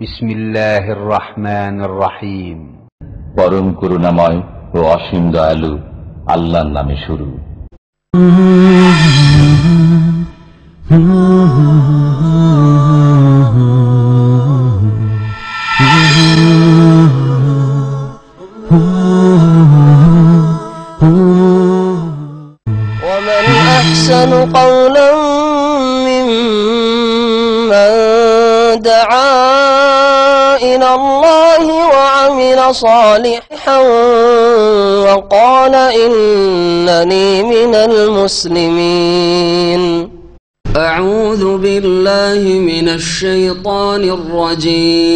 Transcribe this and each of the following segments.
বিসমিল্লাহির রহমানির রহিম। পরম করুণাময় ও অসীম দয়ালু আল্লাহর নামে শুরু। ومن أحسن قولا ممن دعا إلى الله وعمل صالحا وقال إنني من المسلمين. أعوذ بالله من الشيطان الرجيم.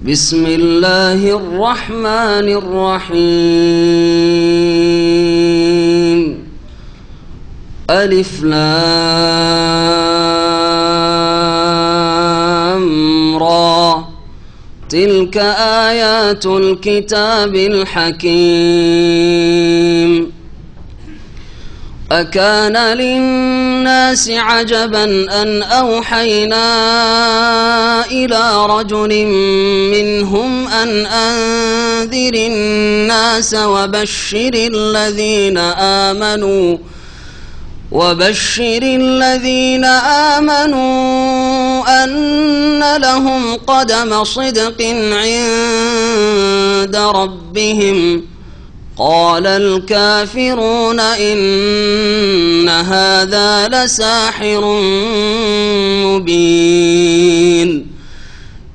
بسم الله الرحمن الرحيم. ألف لام را تلك آيات الكتاب الحكيم. أكان للناس عجبا أن أوحينا إلى رجل منهم أن أنذر الناس وبشر الذين آمنوا أن لهم قدم صدق عند ربهم. قال الكافرون إن هذا لساحر مبين.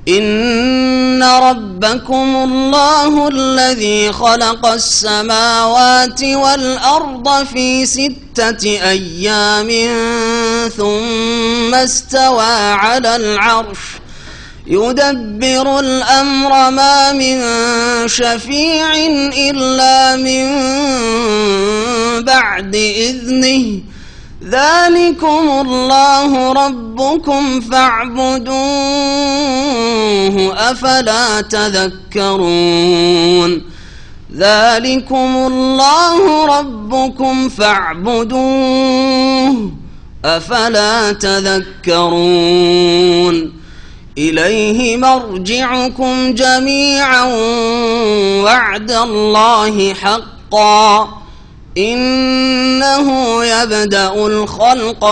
إن ربكم الله الذي خلق السماوات والأرض في 6 أيام ثم استوى على العرش يدبر الأمر ما من شفيع إلا من بعد إذنه. ذلكم الله ربكم فاعبدوه أفلا تذكرون. ذلكم الله ربكم فاعبدوه أفلا تذكرون. إليه مرجعكم جميعا وعد الله حقا. إنه يبدأ الخلق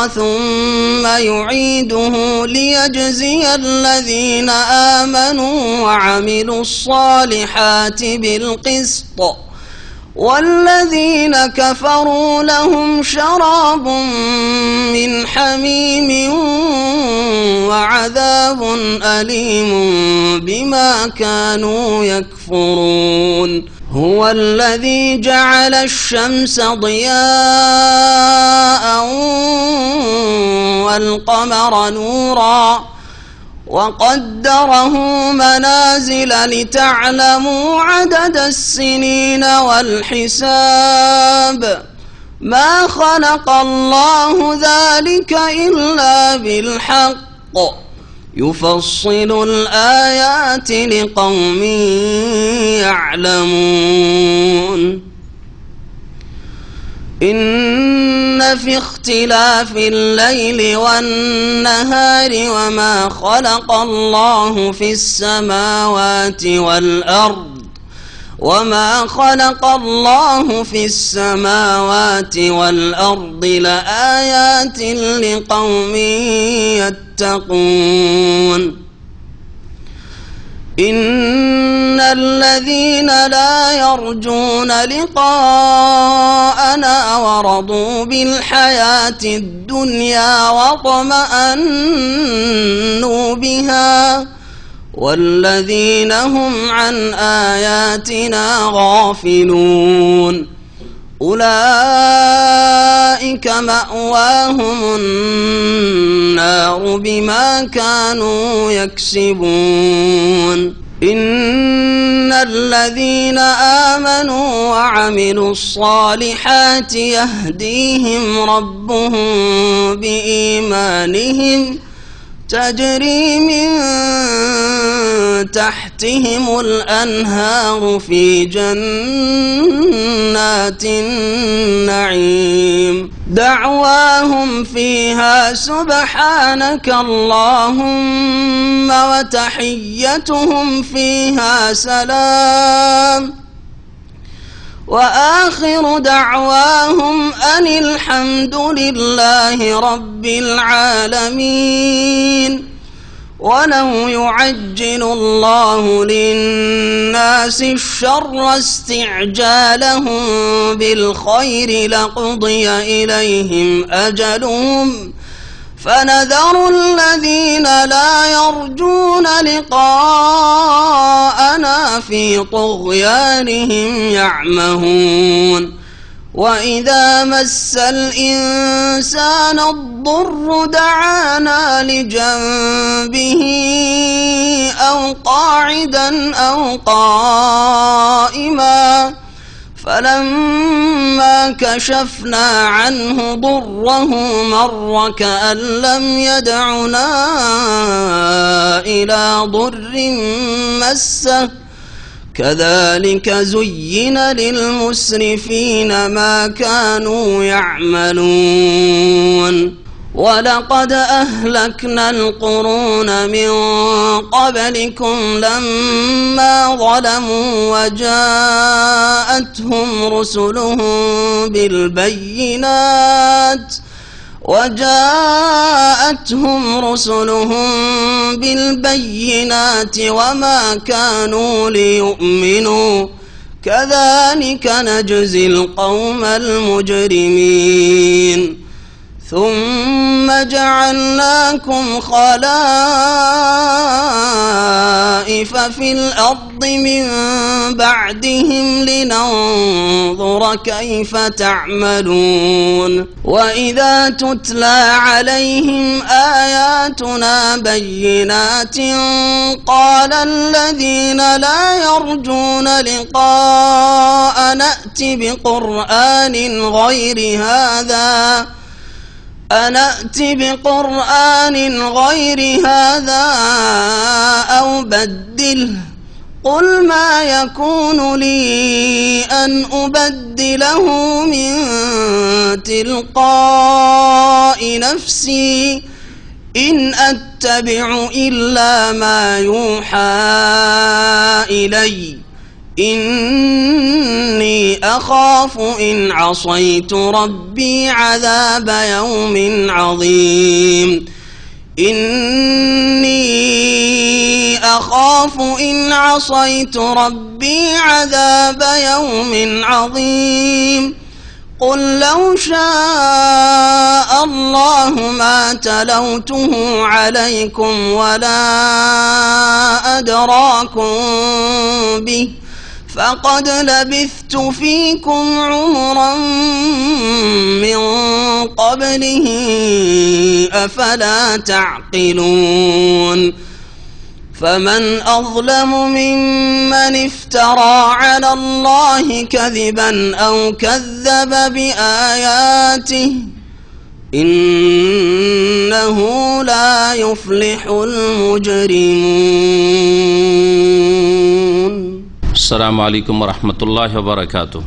ثم يعيده ليجزي الذين آمنوا وعملوا الصالحات بالقسط. والذين كفروا لهم شراب من حميم وعذاب أليم بما كانوا يكفرون. هو الذي جعل الشمس ضياء والقمر نورا وقدره منازل لتعلموا عدد السنين والحساب. ما خلق الله ذلك إلا بالحق يفصل الآيات لقوم يعلمون. إن في اختلاف الليل والنهار وما خلق الله في السماوات والأرض لآيات لقوم يتقون. إن الذين لا يرجون لقاءنا ورضوا بالحياة الدنيا واطمأنوا بها والذين هم عن آياتنا غافلون أولئك مأواهم النار بما كانوا يكسبون. إن الذين آمنوا وعملوا الصالحات يهديهم ربهم بإيمانهم تجري من تحتهم الأنهار في جنات النعيم دعواهم فيها سبحانك اللهم وتحيتهم فيها سلام وآخر دعواهم أن الحمد لله رب العالمين ولو يعجل الله للناس الشر استعجالهم بالخير لقضي إليهم أجلهم فنذر الذين لا يرجون لقاءنا في طغيانهم يعمهون وإذا مس الإنسان الضر دعانا لجنبه أو قاعدا أو قائما فلما كشفنا عنه ضره مر كأن لم يدعنا إلى ضر مسه كذلك زين للمسرفين ما كانوا يعملون ولقد أهلكنا القرون من قبلكم لما ظلموا وجاءتهم رسلهم بالبينات وما كانوا ليؤمنوا كذلك نجزي القوم المجرمين ثم جعلناكم خلائف في الأرض من بعدهم لننظر كيف تعملون وإذا تتلى عليهم آياتنا بينات قال الذين لا يرجون لقاء نأت بقرآن غير هذا أو بدله قل ما يكون لي أن أبدله من تلقاء نفسي إن أتبع إلا ما يوحى إلي إني أخاف إن عصيت ربي عذاب يوم عظيم قل لو شاء الله ما تلوته عليكم ولا أدراكم به فقد لبثت فيكم عمرا من قبله أفلا تعقلون فمن أظلم ممن افترى على الله كذبا أو كذب بآياته إنه لا يفلح المجرمون. السلام عليكم ورحمة الله وبركاته.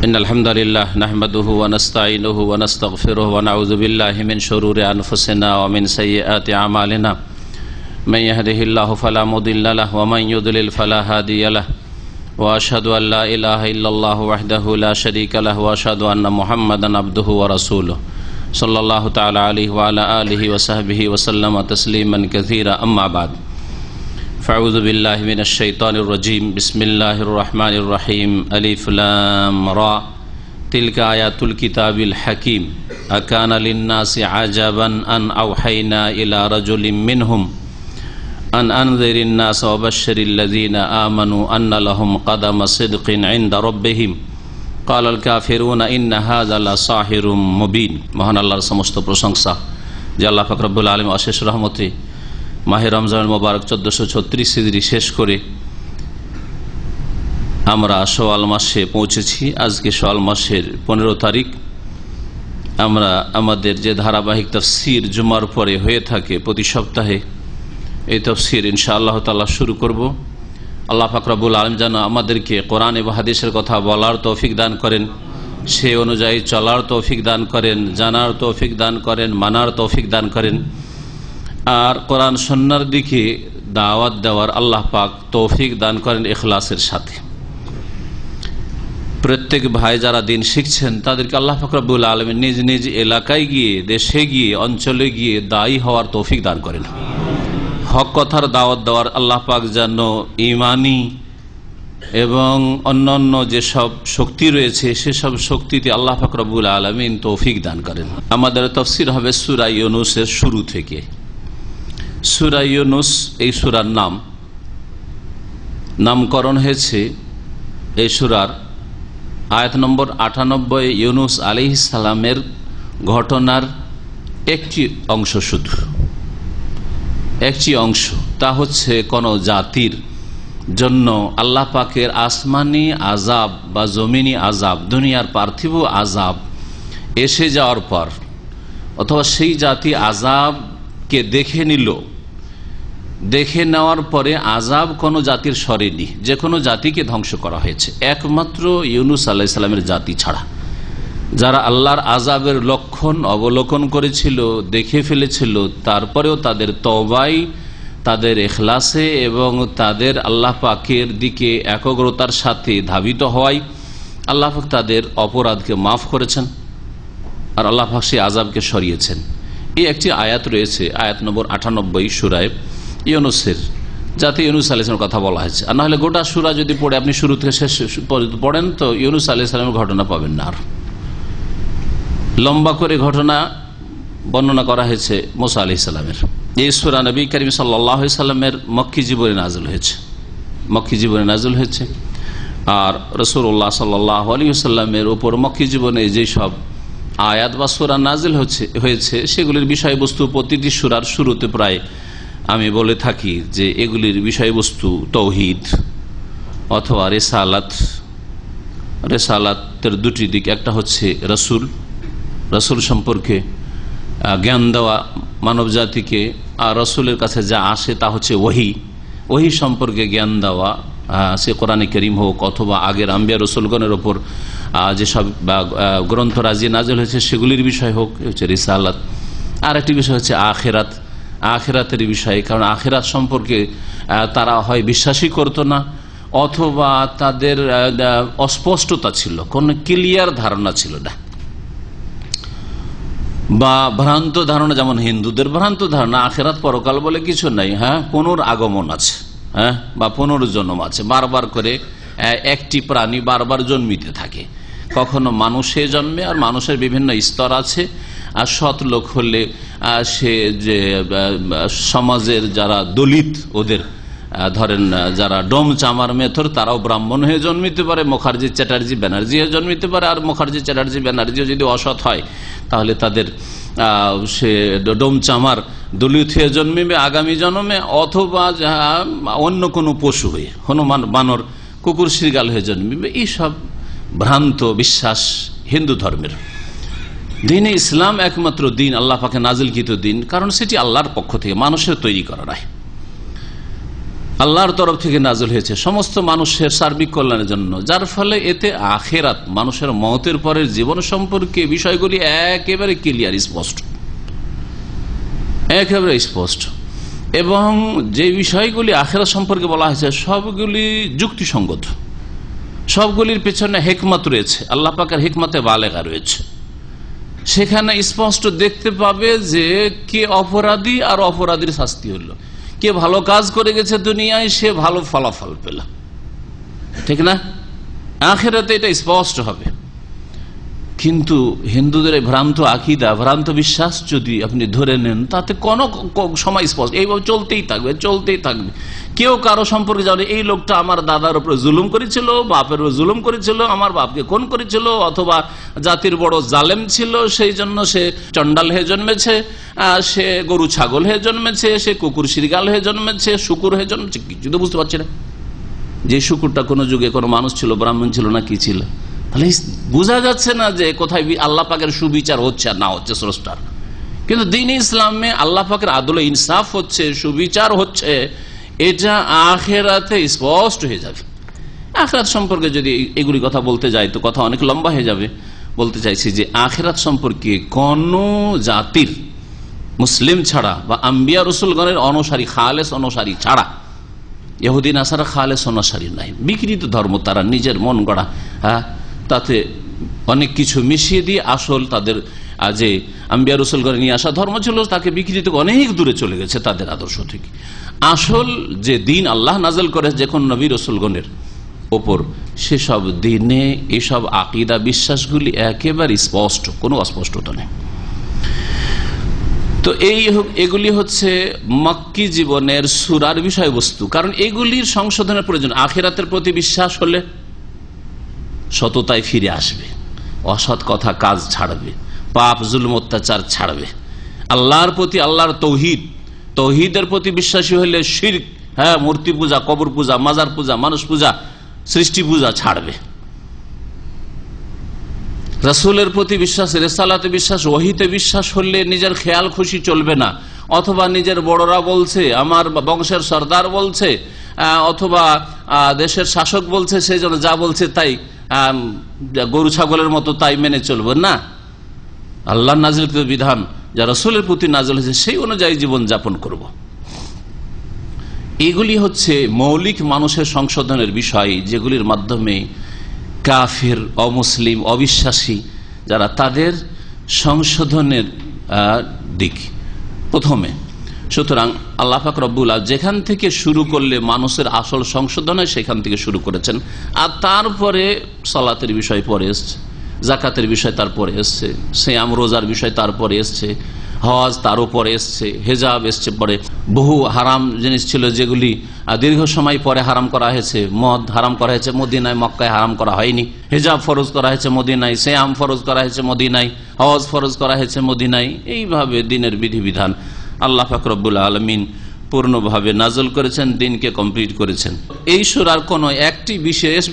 إن الحمد لله نحمده ونستعينه ونستغفره ونعوذ بالله من شرور أنفسنا ومن سيئات أعمالنا من يهده الله فلا مضل له ومن يضلل فلا هادي له وأشهد أن لا إله إلا الله وحده لا شريك له وأشهد أن محمدا عبده ورسوله صلى الله تعالى عليه وعلى آله وصحبه وسلم تسليما كثيرا أما بعد فأعوذ بالله من الشيطان الرجيم بسم الله الرحمن الرحيم ألف لام را تلك آيات الكتاب الحكيم أكان للناس عجبا أن أوحينا إلى رجل منهم أن أنذر الناس وبشر الذين آمنوا أن لهم قدم صدق عند ربهم قال الكافرون إن هذا لساحر مبين. মহান আল্লাহর সমস্ত প্রশংসা যে আল্লাহ পাক রব্বুল আলামিন অশেষ রহমতে মাহে রমজানুল মোবারক 1436 হিজরি শেষ করে আমরা শাওয়াল মাসে পৌঁছেছি। আজকে শাওয়াল মাসের 15 তারিখ আমরা আমাদের যে ধারাবাহিক তাফসীর জুমার পরে হয়ে থাকে প্রতি সপ্তাহে, এই তাফসীর ইনশাআল্লাহ তাআলা শুরু করব। আল্লাহ পাক রব্বুল আলামিন যেন আমাদেরকে কোরআন এবং হাদিসের কথা বলার তৌফিক দান করেন, সে অনুযায়ী চলার তৌফিক দান করেন, জানার তৌফিক দান করেন, মানার তৌফিক দান করেন। আর কোরআন সুন্নাহর দিকে দাওয়াত দেওয়ার আল্লাহ পাক তৌফিক দান করেন ইখলাসের সাথে। প্রত্যেক ভাই যারা দিন শিখছেন তাদেরকে আল্লাহ পাক রব্বুল আলামিন নিজ নিজ এলাকায় গিয়ে, দেশে গিয়ে, অঞ্চলে গিয়ে দায়ী হওয়ার তৌফিক দান করেন। হক কথার দাওয়াত দেওয়ার আল্লাহ পাক যেন ঈমানি এবং অন্যান্য যেসব শক্তি রয়েছে সেসব শক্তিতে আল্লাহ পাক রব্বুল আলামিন তৌফিক দান করেন। আমাদের তাফসীর হবে সূরা ইউনূসের শুরু থেকে। সূরা ইউনূস এই সূরার নামকরণ হয়েছে এই সূরার আয়াত নম্বর 98 ইউনূস আলাইহিস সালামের ঘটনার একটি অংশ, শুধু একটি অংশ। তা হচ্ছে কোন জাতির জন্য আল্লাহ পাকের আসমানি আযাব বা জমিনি আযাব, দুনিয়ার পার্থিব আযাব এসে যাওয়ার পর, অথবা সেই জাতি আযাবকে দেখে নিল, দেখে নেওয়ার পরে আযাব কোনো জাতির সরেনি, যে কোনো জাতিকে ধ্বংস করা হয়েছে একমাত্র ইউনূস আলাইহিস সালামের জাতি ছাড়া। যারা আল্লাহর আযাবের লক্ষণ অবলোকন করেছিল, দেখে ফেলেছিল, তারপরেও তাদের তওবায়, তাদের ইখলাসে এবং তাদের আল্লাহ পাকের দিকে একাগ্রতার সাথে ধাবিত হওয়ায় আল্লাহ পাক তাদের অপরাধকে মাফ করেছেন আর আল্লাহ পাক সেই আযাবকে সরিয়েছেন। এই একটি আয়াত রয়েছে, আয়াত নম্বর 98 সূরায়ে ইউনূসের, যাতে ইউনূস আলাইহিস সালামের কথা বলা হয়েছে। আর না হলে গোটা সূরা যদি পড়ে আপনি শুরু থেকে শেষ পর্যন্ত পড়েন তো ইউনূস আলাইহিস সালামের ঘটনা পাবেন না। আর লম্বা করে ঘটনা বর্ণনা করা হয়েছে মুসা আলাইহিস সালামের। এই সূরা নবী করিম সাল্লাল্লাহু আলাইহি সাল্লামের মক্কি জীবনে নাযিল হয়েছে, মক্কি জীবনে নাযিল হয়েছে। আর রাসূলুল্লাহ সাল্লাল্লাহু আলাইহি ওয়াসাল্লামের উপর মক্কি জীবনে যেই সব আয়াত বা সূরা নাযিল হয়েছে সেগুলির বিষয়বস্তু প্রতিটি সূরার শুরুতে প্রায় আমি বলে থাকি যে এগুলির বিষয়বস্তু তাওহীদ অথবা রেসালাতের দুটি দিক। একটা হচ্ছে রসুল সম্পর্কে জ্ঞান দেওয়া মানব জাতিকে, আর রসুলের কাছে যা আসে তা হচ্ছে ওহী সম্পর্কে জ্ঞান দেওয়া, সে কোরআনে কারীম হোক অথবা আগের আম্বিয়া রসুলগণের ওপর যেসব গ্রন্থ রাজি নাযিল হয়েছে সেগুলির বিষয় হোক, হচ্ছে রিসালাত। আর একটি বিষয় হচ্ছে আখিরাতের বিষয়ে, কারণ আখিরাত সম্পর্কে তারা হয় বিশ্বাসই করতো না অথবা তাদের অস্পষ্টতা ছিল, কোন ক্লিয়ার ধারণা ছিল না, বা ভ্রান্ত ধারণা, যেমন হিন্দুদের ভ্রান্ত ধারণা আখিরাত পরকাল বলে কিছু নাই, পুনরাগমন আছে, বা পুনর্জন্ম আছে, বারবার করে একটি প্রাণী বারবার জন্মিতে থাকে, কখনো মানুষে জন্মে, আর মানুষের বিভিন্ন স্তর আছে। আর সৎ লোক হলে সে যে সমাজের যারা দলিত, ওদের ধরেন যারা ডোম চামার মেথর, তারাও ব্রাহ্মণ হয়ে জন্মিতে পারে, মুখার্জি চ্যাটার্জি ব্যানার্জি হয়ে জন্মিতে পারে। আর মুখার্জি চ্যাটার্জি ব্যানার্জিও যদি অসৎ হয় তাহলে তাদের সে ডোম চামার দলিত হয়ে জন্মিবে আগামী জন্মে, অথবা অন্য কোনো পশু হয়ে, হনুমান, বানর, কুকুর, শৃগাল হয়ে জন্মিবে। এইসব ভ্রান্ত বিশ্বাস হিন্দু ধর্মের। দ্বীনে ইসলাম একমাত্র দিন, আল্লাহ পাকে নাজিলকৃত দিন, কারণ সেটি আল্লাহর পক্ষ থেকে, মানুষের তৈরি করা নয়, আল্লাহর তরফ থেকে নাজিল হয়েছে সমস্ত মানুষের সার্বিক কল্যাণের জন্য, যার ফলে এতে আখিরাত, মানুষের মওতের পরের জীবন সম্পর্কে বিষয়গুলি একেবারে ক্লিয়ার, একেবারে স্পষ্ট। এবং যে বিষয়গুলি আখিরাত সম্পর্কে বলা হয়েছে সবগুলি যুক্তিসঙ্গত, সবগুলির পেছনে হিকমত রয়েছে, আল্লাহ পাকের হিকমতে বালেগা রয়েছে। সেখানে স্পষ্ট দেখতে পাবে যে কে অপরাধী আর অপরাধীর শাস্তি হলো, কে ভালো কাজ করে গেছে দুনিয়ায় সে ভালো ফলাফল পেল, ঠিক না? আখিরাতে এটা স্পষ্ট হবে। কিন্তু হিন্দুদের এই ভ্রান্ত আকীদা, ভ্রান্ত বিশ্বাস যদি আপনি ধরে নেন, তাতে কোনো সময় স্পষ্ট এইভাবে চলতেই থাকবে। কেউ কারো সম্পর্কে জানে এই লোকটা আমার দাদার উপরে জুলুম করেছিল, বাপের উপরে জুলুম করেছিল, আমার বাপকে খুন করেছিল, অথবা জাতির বড় জালেম ছিল, সেই জন্য সে চন্ডাল হয়ে জন্মেছে, সে গরু ছাগল হয়ে জন্মেছে, সে কুকুর শৃগাল হয়ে জন্মেছে, শুকুর হয়ে জন্মেছে। কিছু তো বুঝতে পারছি না যে শুকুরটা কোনো যুগে কোনো মানুষ ছিল, ব্রাহ্মণ ছিল না কি ছিল, তাহলে বোঝা যাচ্ছে না যে কোথায় আল্লাহ পাকের সুবিচার হচ্ছে আর না হচ্ছে স্রষ্টার। কিন্তু দ্বীন ইসলামে আল্লাহ পাকের আদলে ইনসাফ হচ্ছে, সুবিচার হচ্ছে, এটা আখিরাতে স্পষ্ট হয়ে যাবে। আখিরাত সম্পর্কে যদি এগুলি কথা বলতে যাই তো কথা অনেক লম্বা হয়ে যাবে। বলতে চাইছি যে আখিরাত সম্পর্কে কোন জাতির মুসলিম ছাড়া বা আম্বিয়া রসুলগণের অনুসারী খালেস অনুসারী ছাড়া, ইহুদি নাসারা খালেস অনুসারী নাই, বিকৃত ধর্ম তারা নিজের মন গড়া, তাতে অনেক কিছু মিশিয়ে দিয়ে আসল তাদের যে আম্বিয়া রসুলগণের নিয়ে আসা ধর্ম ছিল তাকে বিকৃত অনেক দূরে চলে গেছে তাদের আদর্শ থেকে। আসল যে দিন আল্লাহ নাজল করে যে কোন নবী রসুলগণের ওপর, সেসব দিনে এসব আকীদা বিশ্বাসগুলি একেবারে স্পষ্ট, কোনো অস্পষ্টতা নেই। তো এগুলি হচ্ছে মক্কি জীবনের সূরার বিষয়বস্তু। কারণ এগুলির সংশোধনের প্রয়োজন। আখিরাতের প্রতি বিশ্বাস হলে সততায় ফিরে আসবে, অসৎ কথা কাজ ছাড়বে, পাপ জুলম অত্যাচার ছাড়বে, আল্লাহর প্রতি আল্লাহর তৌহিদের প্রতি বিশ্বাসী হলে শিরক, মূর্তি পূজা, কবর পূজা, মাজার পূজা, মানুষ পূজা, সৃষ্টি পূজা ছাড়বে। রাসূলের প্রতি বিশ্বাস, রিসালাতে বিশ্বাস, ওহীতে বিশ্বাস হলে নিজের খেয়াল খুশি চলবে না, অথবা নিজের বড়রা বলছে, আমার বংশের সর্দার বলছে, অথবা দেশের শাসক বলছে, সেই জন্য যা বলছে তাই গরু ছাগলের মতো তাই মেনে চলবে না। আল্লাহ নাজিলকৃত বিধান যা রাসূলের প্রতি নাজিল হয়েছে সেই অনুযায়ী জীবন যাপন করব। এগুলি হচ্ছে মৌলিক মানুষের সংশোধনের বিষয়, যেগুলির মাধ্যমে কাফির, অমুসলিম, অবিশ্বাসী যারা, তাদের সংশোধনের দিক প্রথমে। সুতরাং আল্লাহ পাক রব্বুল আলামিন যেখান থেকে শুরু করলে মানুষের আসল সংশোধন হয় সেখান থেকে শুরু করেছেন। আর তারপরে সালাতের বিষয় পরে এসছে, জাকাতের বিষয় তারপরে এসছে, সিয়াম রোজার বিষয় তারপরে এসছে, হজ তার উপরে এসছে, হেজাব এসছে পরে। বহু হারাম জিনিস ছিল যেগুলি দীর্ঘ সময় পরে হারাম করা হয়েছে। মদ হারাম করা হয়েছে মদিনায়, মক্কায় হারাম করা হয়নি। হেজাব ফরজ করা হয়েছে মদিনায়, সিয়াম ফরজ করা হয়েছে মদিনায়, হজ ফরজ করা হয়েছে মদিনায়। এইভাবে দিনের বিধিবিধান আল্লাহ পাক রব্বুল আলামিন পূর্ণভাবে নাজল করেছেন, দিনকে কমপ্লিট করেছেন। এই সূরার কোনো একটি বিশেষ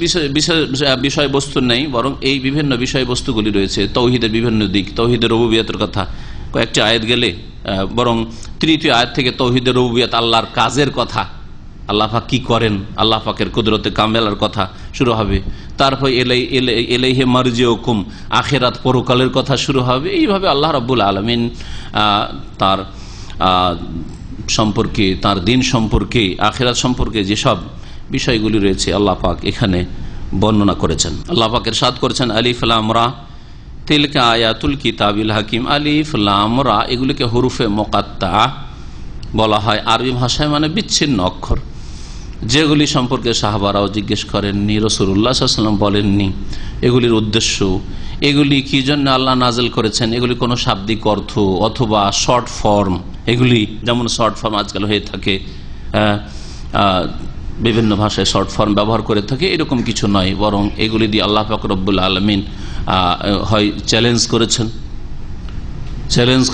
বিষয়বস্তু নেই, বরং এই বিভিন্ন বিষয়বস্তুগুলি রয়েছে। তৌহিদের বিভিন্ন দিক, তৌহিদের রুবুবিয়তের কথা কয়েকটি আয়াত গেলে, বরং তৃতীয় আয়াত থেকে তৌহিদের রুবুবিয়ত, আল্লাহর কাজের কথা, আল্লাহ পাক কি করেন, আল্লাহ পাকের কুদরতে কামেলার কথা শুরু হবে। তারপর ইলাইহি মারজিউকুম, আখিরাত পরকালের কথা শুরু হবে। এইভাবে আল্লাহ রাব্বুল আলামিন তার সম্পর্কে, তার দিন সম্পর্কে, আখিরাত সম্পর্কে যেসব বিষয়গুলি রয়েছে আল্লাহ পাক এখানে বর্ণনা করেছেন। আল্লাহ পাক ইরশাদ করেছেন, আলিফ লাম রা তিলকা আয়াতুল কিতাবিল হাকিম। আলিফ লাম রা এগুলিকে হুরুফে মুকাত্তা বলা হয় আরবি ভাষায়, মানে বিচ্ছিন্ন অক্ষর, যেগুলি সম্পর্কে সাহাবারাও জিজ্ঞেস করেননি, রাসূলুল্লাহ সাল্লাল্লাহু আলাইহি ওয়াসাল্লাম বলেননি এগুলির উদ্দেশ্য, এগুলি কি জন্য আল্লাহ নাজিল করেছেন, এগুলি কোনো শাব্দিক অর্থ অথবা শর্ট ফর্ম, এগুলি যেমন শর্ট ফর্ম আজকাল হয়ে থাকে, বিভিন্ন ভাষায় শর্ট ফর্ম ব্যবহার করে থাকে, এরকম কিছু নয়। বরং এগুলি দিয়ে আল্লাহ পাক রব্বুল আলামিন হয় চ্যালেঞ্জ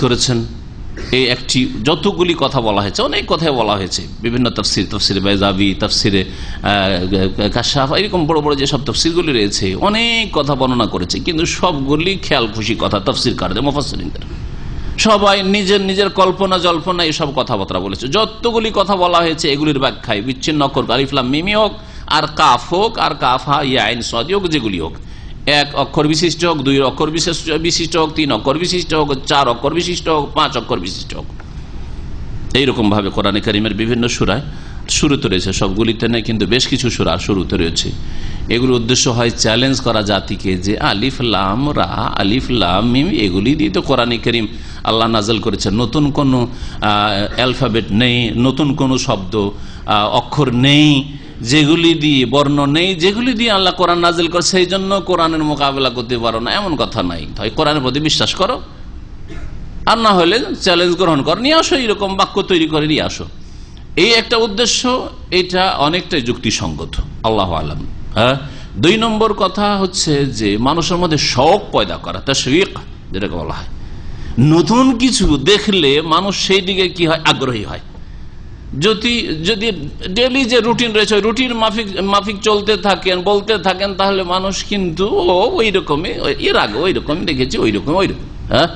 করেছেন। এই একটি যতগুলি কথা বলা হয়েছে, অনেক কথাই বলা হয়েছে, বিভিন্ন তফসিরে বাইজাবি, তফসিরে কাশাফ, এরকম বড় বড় যেসব তফসিরগুলি রয়েছে অনেক কথা বর্ণনা করেছে, কিন্তু সবগুলি খেয়াল খুশি কথা তফসিরকারদের, মুফাসসিরিনদের। সবাই নিজের কল্পনা জল্পনা এসব কথাবার্তা বলেছে। যতগুলি কথা বলা হয়েছে এগুলির ব্যাখ্যায় বিচ্ছিন্ন অক্ষর, আলিফ লাম মিম হোক আর কাফ হোক আর কাফ হা ইয়া আইন সাদ হোক, যেগুলি হোক, এক অক্ষর বিশিষ্ট হোক, দুই অক্ষর বিশিষ্ট হোক, তিন অক্ষর বিশিষ্ট হোক, চার অক্ষর বিশিষ্ট হোক, পাঁচ অক্ষর বিশিষ্ট হোক, এইরকম ভাবে কোরআনে কারিমের বিভিন্ন সূরায় শুরুতে রয়েছে। সবগুলিতে নেই, কিন্তু বেশ কিছু সূরা শুরুতে রয়েছে। এগুলোর উদ্দেশ্য হয় চ্যালেঞ্জ করা জাতিকে যে আলিফ লাম রা, আলিফ লাম মিম এগুলি দিয়ে তো কোরআনে কারিম আল্লাহ নাজল করেছেন। নতুন কোনো অ্যালফাবেট নেই, নতুন কোনো শব্দ অক্ষর নেই, যেগুলি দিয়ে বর্ণ নেই, যেগুলি দিয়ে আল্লাহ কোরআন নাজিল করে, সেই জন্য কোরআনের মোকাবেলা করতে পারো না, এমন কথা নাই। তাই কোরআনের প্রতি বিশ্বাস করো, আর না হলে চ্যালেঞ্জ গ্রহণ করো, নিয়ে আসো, এরকম বাক্য তৈরি করে নিয়ে আসো। এই একটা উদ্দেশ্য, এটা অনেকটাই যুক্তিসঙ্গত, আল্লাহু আলাম। দুই নম্বর কথা হচ্ছে যে মানুষের মধ্যে শৌক পয়দা করা, তাশবিক যেটাকে বলা হয়। নতুন কিছু দেখলে মানুষ সেই দিকে কি হয়, আগ্রহী হয়। যদি ডেইলি যে রুটিন রয়েছে ওই রুটিন মাফিক চলতে থাকেন, বলতে থাকেন, তাহলে মানুষ কিন্তু ওই রকমই, এর আগে ওই রকমই দেখেছি, ওই রকম। হ্যাঁ,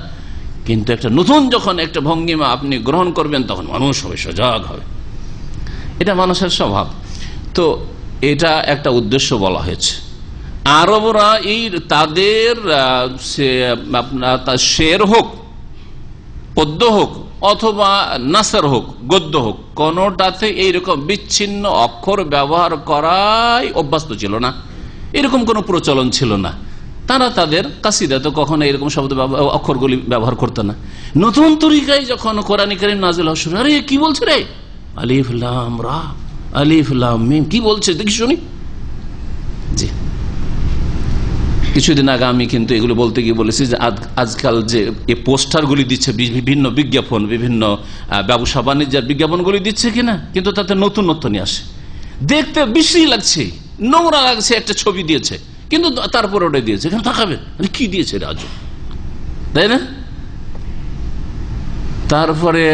কিন্তু একটা নতুন যখন একটা ভঙ্গিমা আপনি গ্রহণ করবেন তখন মানুষ হবে, সজাগ হবে। এটা মানুষের স্বভাব। তো এটা একটা উদ্দেশ্য বলা হয়েছে। আরবরা এই তাদের শের হোক, পদ্য হোক, অথবা নাসর হোক, গদ্য হোক, কোনটাতে এইরকম বিচ্ছিন্ন অক্ষর ব্যবহার করাই অভ্যস্ত ছিল না, এরকম কোন প্রচলন ছিল না। তারা তাদের কাসিদাতে কখনো এরকম শব্দ অক্ষরগুলি ব্যবহার করতো না। নতুন তরিকায় যখন কোরআন কারীম নাযিল হওয়া শুরু, আরে কি বলছে রে, আলিফ লাম রা, আলিফ লাম মিম, কি বলছে দেখি শুনি। জি, কিছুদিন আগে আমি কিন্তু এগুলো বলতে গিয়ে বলেছি যে আজকাল যে এই পোস্টারগুলি দিচ্ছে, বিভিন্ন বিজ্ঞাপন, বিভিন্ন ব্যবসা বাণিজ্যের বিজ্ঞাপনগুলি দিচ্ছে কিনা, কিন্তু তাতে নতুনত্ব নিয়ে আসে, দেখতে বিশ্রী লাগছে, নোংরা লাগছে, একটা ছবি দিয়েছে কিন্তু তারপরে ওটা দিয়েছে, এখানে তাকাবেন কি দিয়েছে রাজ, তাই না? তারপরে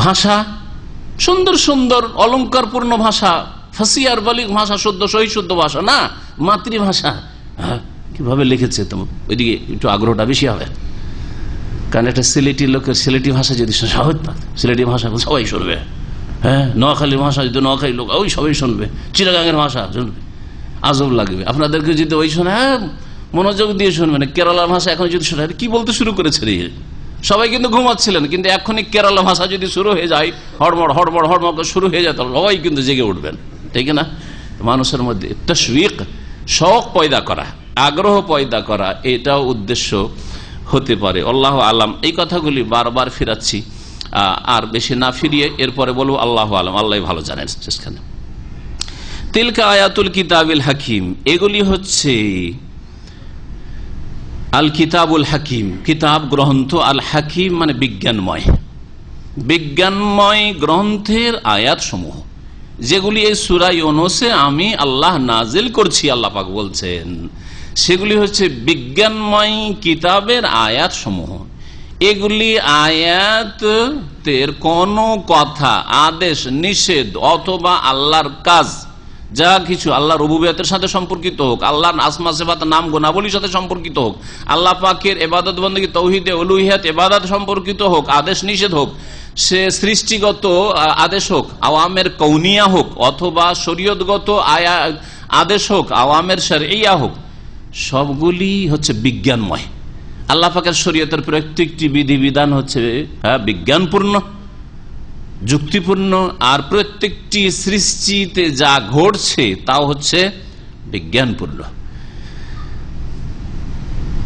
ভাষা, সুন্দর সুন্দর অলঙ্কারপূর্ণ ভাষা, ফাসিয়ার বালিক ভাষা, শুদ্ধ সহি শুদ্ধ ভাষা না, মাতৃভাষা। হ্যাঁ, কিভাবে লিখেছে, তো ওইদিকে একটু আগ্রহটা বেশি হবে, কারণ একটা সিলেটি লোকের সিলেটি ভাষা যদি সহজ, সিলেটি ভাষা সবাই শুনবে। হ্যাঁ, নোয়াখালীর ভাষা যদি নোয়াখালী লোক ওই সবাই শুনবে, চিটাগাঙের ভাষা শুনবে, আজব লাগবে আপনাদেরকে যদি ওই শোনে, হ্যাঁ মনোযোগ দিয়ে শুনবে না। কেরালার ভাষা এখন যদি শোনে, কি বলতে শুরু করেছে রে, সবাই কিন্তু ঘুমাচ্ছিলেন, কিন্তু এখনই কেরালা ভাষা যদি শুরু হয়ে যায়, হড়মড় হড়মড় হড়মড় শুরু হয়ে যায়, তাহলে সবাই কিন্তু জেগে উঠবেন, ঠিক না? মানুষের মধ্যে তাশওয়িক, শখ পয়দা করা, আগ্রহ পয়দা করা, এটাও উদ্দেশ্য হতে পারে। আল্লাহু আলাম। এই কথাগুলি বারবার ফিরাচ্ছি, আর বেশি না ফিরিয়ে এরপরে বলবো আল্লাহু আলাম, আল্লাহ ভালো জানেন। শেষখানে তিলকা আয়াতুল কিতাবিল হাকিম, এগুলি হচ্ছে আল কিতাবুল হাকিম, কিতাব গ্রন্থ, আল হাকিম মানে বিজ্ঞানময়, বিজ্ঞানময় গ্রন্থের আয়াত সমূহ, যেগুলি এই সূরা ইউনূসে আমি আল্লাহ নাজিল করছি, আল্লাহ পাক বলছেন, সেগুলি হচ্ছে বিজ্ঞানময় কিতাবের আয়াত সমূহ। এগুলি আয়াতের কোন কথা, আদেশ, নিষেধ অথবা আল্লাহর কাজ, যা কিছু আল্লাহ রুবুবিয়তের সাথে সম্পর্কিত হোক, আল্লাহর আসমা সিফাত নাম গুণাবলীর সাথে সম্পর্কিত হোক, আল্লাহ পাকের ইবাদত বন্দেগী তৌহিদে উলুহিয়াত ইবাদত সম্পর্কিত হোক, আদেশ নিষেধ হোক, সে সৃষ্টিগত আদেশ হোক, আওয়ামের কৌনিয়া হোক, অথবা শরীয়তগত আদেশ হোক, আওয়ামের শরঈয়া হোক, সবগুলি হচ্ছে বিজ্ঞানময়। আল্লাহ পাকের শরীয়তের প্রত্যেকটি বিধিবিধান হচ্ছে বিজ্ঞানপূর্ণ, যুক্তিপূর্ণ, আর প্রত্যেকটি সৃষ্টিতে যা ঘটছে তাও হচ্ছে বিজ্ঞানপূর্ণ।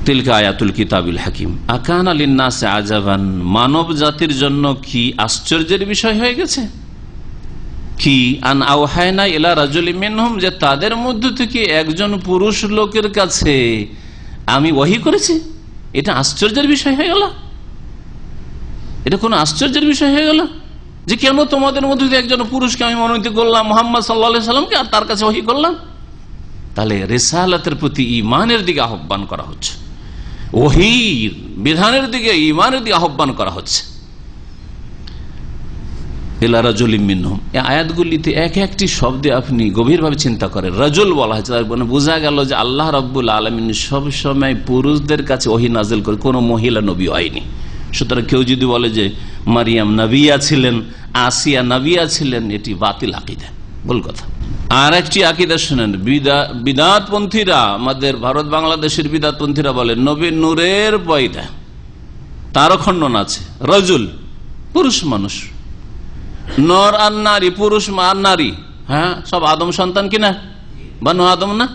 তিলকা আয়াতুল কিতাবিল হাকিম আকানা লিন্নাসি আজাবান, মানব জাতির জন্য কি আশ্চর্যের বিষয় হয়ে গেছে, কি আন আওহায়না ইলা রাজুলিম মিনহুম, যে তাদের মধ্য থেকে একজন পুরুষ লোকের কাছে আমি ওহী করেছি। এটা আশ্চর্যের বিষয় হয়ে গেল? এটা কোন আশ্চর্যের বিষয় হয়ে গেল যে কেন তোমাদের মধ্যে থেকে একজন পুরুষকে আমি মনোনীত করলাম, মুহাম্মদ সাল্লাল্লাহু আলাইহি সাল্লামকে, আর তার কাছে ওহী করলাম? তাহলে রিসালাতের প্রতি ঈমানের দিকে আহ্বান করা হচ্ছে, ওহীর বিধানের দিকে, ঈমানের দিকে আহ্বান করা হচ্ছে। ইলা রাজুলিম মিনহুম, এই আয়াতগুলিতে এক একটি শব্দে আপনি গভীরভাবে চিন্তা করেন, রাজুল বলা হয়েছে, মানে বোঝা গেল যে আল্লাহ রাব্বুল আলামিন সব সময় পুরুষদের কাছে ওহী নাজিল করে, কোনো মহিলা নবী হয়নি। সুতরাং কেউ যদি বলে যে মারিয়াম নবিয়া ছিলেন, আসিয়া নবিয়া ছিলেন, এটি বাতিল আকীদা, ভুল কথা। আর একটি আকীদা শুনেন, বিদাতপন্থীরা, আমাদের ভারত বাংলাদেশের বিদাতপন্থীরা বলে নবী নূরের পয়দা, তারও খণ্ডন আছে। রাজুল পুরুষ মানুষ, নর আর নারী, পুরুষ আর নারী, হ্যাঁ সব আদম সন্তান কিনা, বানু আদম না,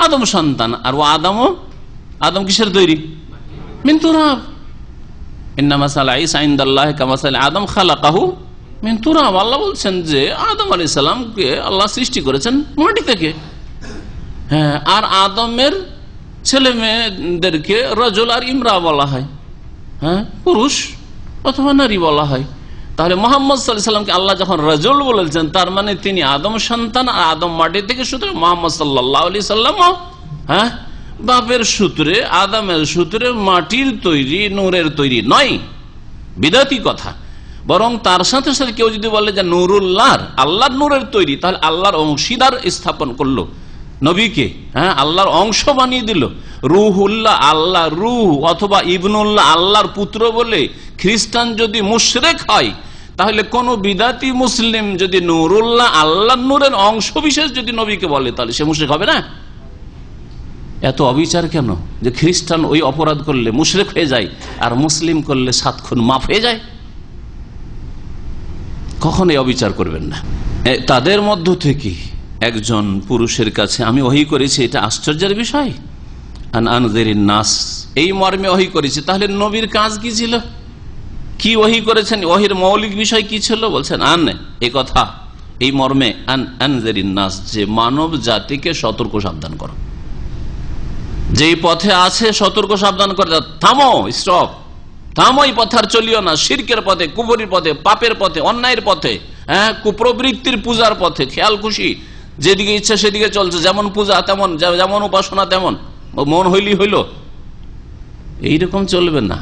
আদম সন্তান। আর ও আদম কিসের তৈরি? মিন তুরাব। ইন্না মাসালা ঈসা ইনদাল্লাহি কামাসালি আদম খালাকাহু মিন তুরাব। আল্লাহ বলছেন যে আদম আলাইহিস সালামকে আল্লাহ সৃষ্টি করেছেন মাটি থেকে। হ্যাঁ, আর আদমের ছেলে মেয়েদেরকে রাজুল আর ইমরা বলা হয়, হ্যাঁ পুরুষ অথবা নারী বলা হয়। তাহলে মুহাম্মদ সাল্লাল্লাহু আলাইহি সাল্লামকে আল্লাহ যখন রাজুল বলেছেন, তার মানে তিনি আদম সন্তান, আর আদম মাটি থেকে, সুতরাং মুহাম্মদ সাল্লাল্লাহু আলাইহি সাল্লাম হ্যাঁ বাপের সূত্রে, আদমের সূত্রে মাটির তৈরি, নূরের তৈরি নয়। বিদাতি কথা। বরং তার সাথে সাথে কেউ যদি বলে যে নুরুল্লাহ, আল্লাহর নূরের তৈরি, তাহলে আল্লাহর অংশীদার স্থাপন করলো নবীকে, হ্যাঁ, আল্লাহর অংশ বানিয়ে দিল। রুহুল্লাহ, আল্লাহ রুহ, অথবা ইবনুল্লাহ, আল্লাহর পুত্র বলে খ্রিস্টান যদি মুশরিক হয়, তাহলে কোন বিদাতি মুসলিম যদি নুরুল্লাহ, আল্লাহর নূরের অংশ বিশেষ যদি নবীকে বলে, তাহলে সে মুশরিক হবে না? এত অবিচার কেন যে খ্রিস্টান ওই অপরাধ করলে মুশরিক হয়ে যায় আর মুসলিম করলে 7 খুন মাফ হয়ে যায়? কখনোই অবিচার করবেন না। তাদের মধ্য থেকে একজন পুরুষের কাছে আমি ওহী করেছি, এটা আশ্চর্যের বিষয়। আনজিরিন নাস, এই মর্মে ওহী করেছি। তাহলে নবীর কাজ কি ছিল, কি ওহী করেছেন, ওহীর মৌলিক বিষয় কি ছিল? বলছেন এই কথা, এই মর্মে আনজিরিন নাস, যে মানব জাতিকে সতর্ক সাবধান করো, যেই পথে আছে সতর্ক সাবধান করে, থামো, স্টপ, থামো, এই পথে আর চলিও না, শিরকের পথে, কুফরির পথে, পাপের পথে, অন্যায়ের পথে, হ্যাঁ, কুপ্রবৃত্তির পূজার পথে, খেয়াল খুশি যেদিকে ইচ্ছা সেদিকে চলছে, যেমন পূজা তেমন, যেমন উপাসনা তেমন, মন হইলি হইল, এইরকম চলবে না।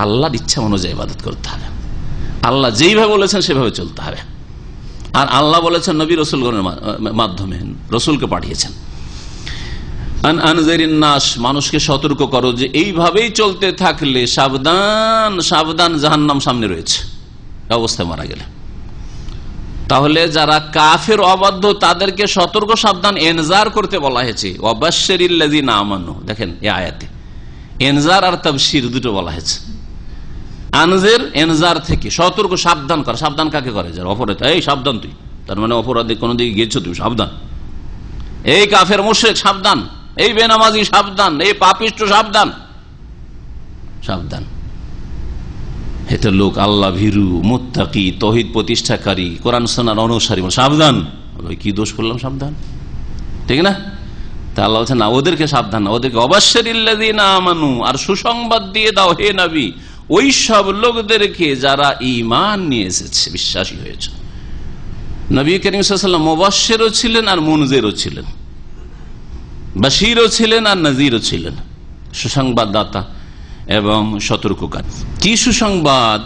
আল্লাহর ইচ্ছা অনুযায়ী ইবাদত করতে হবে, আল্লাহ যেইভাবে বলেছেন সেভাবে চলতে হবে। আর আল্লাহ বলেছেন নবী রাসূলগণের মাধ্যমে, রসুলকে পাঠিয়েছেন। আনজিরিন নাস, মানুষকে সতর্ক করো যে এইভাবেই চলতে থাকলে সাবধান, সাবধান, জাহান্নাম সামনে রয়েছে অবস্থায় মারা গেলে। তাহলে যারা কাফের, অবাধ্য, তাদেরকে সতর্ক সাবধান ইনজার করতে বলা হয়েছে। ওয়াবাশশিরিল্লাযিনা আমানু, দেখেন এই আয়াতে ইনজার আর তাবশীর দুটো বলা হয়েছে। আনজির, ইনজার থেকে সতর্ক সাবধান করা। সাবধান কাকে করে? যারা অপরাধ, এই সাবধান তুই, তার মানে অপরাধে কোনো দিকে গেছো তুমি, সাবধান। এই কাফের মুশরিক সাবধান, এই বেনামাজি সাবধান, এই পাপিষ্ঠ সাবধান, সাবধান। এটা লোক আল্লাহ ভীরু, মুত্তাকি, তৌহিদ প্রতিষ্ঠাকারী, কোরআন সুন্নাহর অনুসারী, সাবধান। কি দোষ করলাম? সাবধান, ঠিক না? তা আল্লাহ বলছেন না, ওদেরকে সাবধান না, ওদেরকে ওয়াবাশশিরিল্লাযিনা আমানু, আর সুসংবাদ দিয়ে দাও হে নবী ওই সব লোকদেরকে যারা ঈমান নিয়ে এসেছে, বিশ্বাসী হয়েছে। নবী করিম সাল্লাল্লাহু আলাইহি ওয়াসাল্লাম মুবাশশিরও ছিলেন আর মুনজিরও ছিলেন, বাশীরও ছিলেন আর নাযীরও ছিলেন, সুসংবাদদাতা এবং সতর্ককারী। কি সুসংবাদ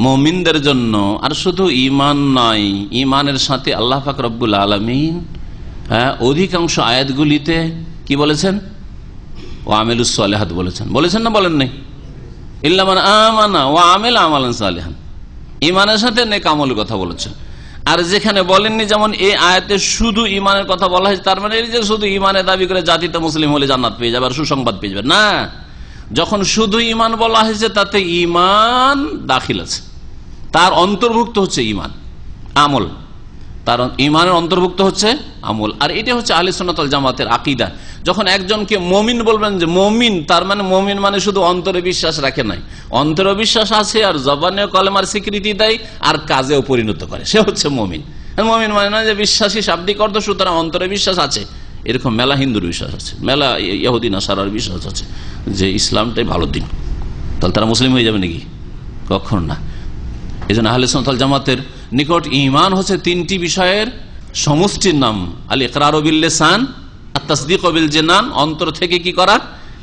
মুমিনদের জন্য! আর শুধু ঈমান নয়, ঈমানের সাথে আল্লাহ পাক রব্বুল আলামিন অধিকাংশ আয়াতগুলিতে কি বলেছেন? ওয়া আমিলুস সালিহাত বলেছেন, বলেছেন না বলেন নাই? ইল্লা মান আমানা ওয়া আমিলা আমালান সালিহান, ঈমানের সাথে নেক আমলের কথা বলেছেন। আর যেখানে বলেননি, যেমন এই আয়াতে শুধু ঈমানের কথা বলা হয়েছে, তার মানে এই যে শুধু ঈমানের দাবি করে জাতিতে মুসলিম হলে জান্নাত পেয়ে যাবে আর সুসংবাদ পেয়ে যাবে, না। যখন শুধু ঈমান বলা হয়েছে তাতে ঈমান দাখিল আছে, তার অন্তর্ভুক্ত হচ্ছে ঈমান, আমল, তার ঈমানের অন্তর্ভুক্ত হচ্ছে আমল। আর এটা হচ্ছে আহলে সুন্নাত ওয়াল জামাতের আকীদা। যখন একজনকে মুমিন বলবেন, যে মুমিন, তার মানে মুমিন মানে শুধু অন্তরে বিশ্বাস রাখে নাই, অন্তরে বিশ্বাস আছে আর জবানে কলেমার স্বীকৃতি দেয় আর কাজেও পরিণত করে, সে হচ্ছে মুমিন। মুমিন মানে না যে বিশ্বাসী শাব্দিক অর্থ, সুতরাং অন্তরে বিশ্বাস আছে। এরকম মেলা হিন্দুর বিশ্বাস আছে, মেলা ইহুদি নাসারার বিশ্বাস আছে যে ইসলামটাই ভালো দিন, তাহলে তারা মুসলিম হয়ে যাবে নাকি? কখনো না। এই জন্য আহলে সুন্নাত ওয়াল জামাতের নিকট ঈমান হচ্ছে 3টি বিষয়ের সমষ্টির নাম। আল ইকরারু বিল লিসান, আত তাসদীকু বিল জিনান, অন্তর থেকে কি করা?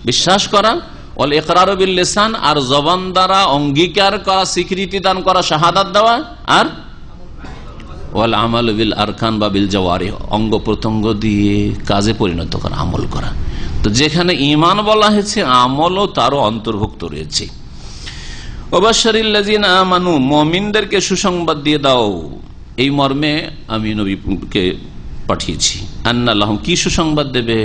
বিশ্বাস করা। ওয়াল ইকরারু বিল লিসান, আর জবান দ্বারা অঙ্গীকার করা, স্বীকৃতি দান করা, শাহাদাত দেওয়া। আর ওয়াল আমালু বিল আরকান বা বিল জাওয়ারিহ, অঙ্গ প্রত্যঙ্গ দিয়ে কাজে পরিণত করা, আমল করা। তো যেখানে ঈমান বলা হয়েছে, আমলও তারও অন্তর্ভুক্ত রয়েছে। ওয়াবাশশিরিল্লাযিনা আমানু, মুমিনদেরকে সুসংবাদ দিয়ে দাও, এই মর্মে আমি নবীকে পাঠিয়েছি। আন্না লাহুম, কি সুসংবাদ দেবে?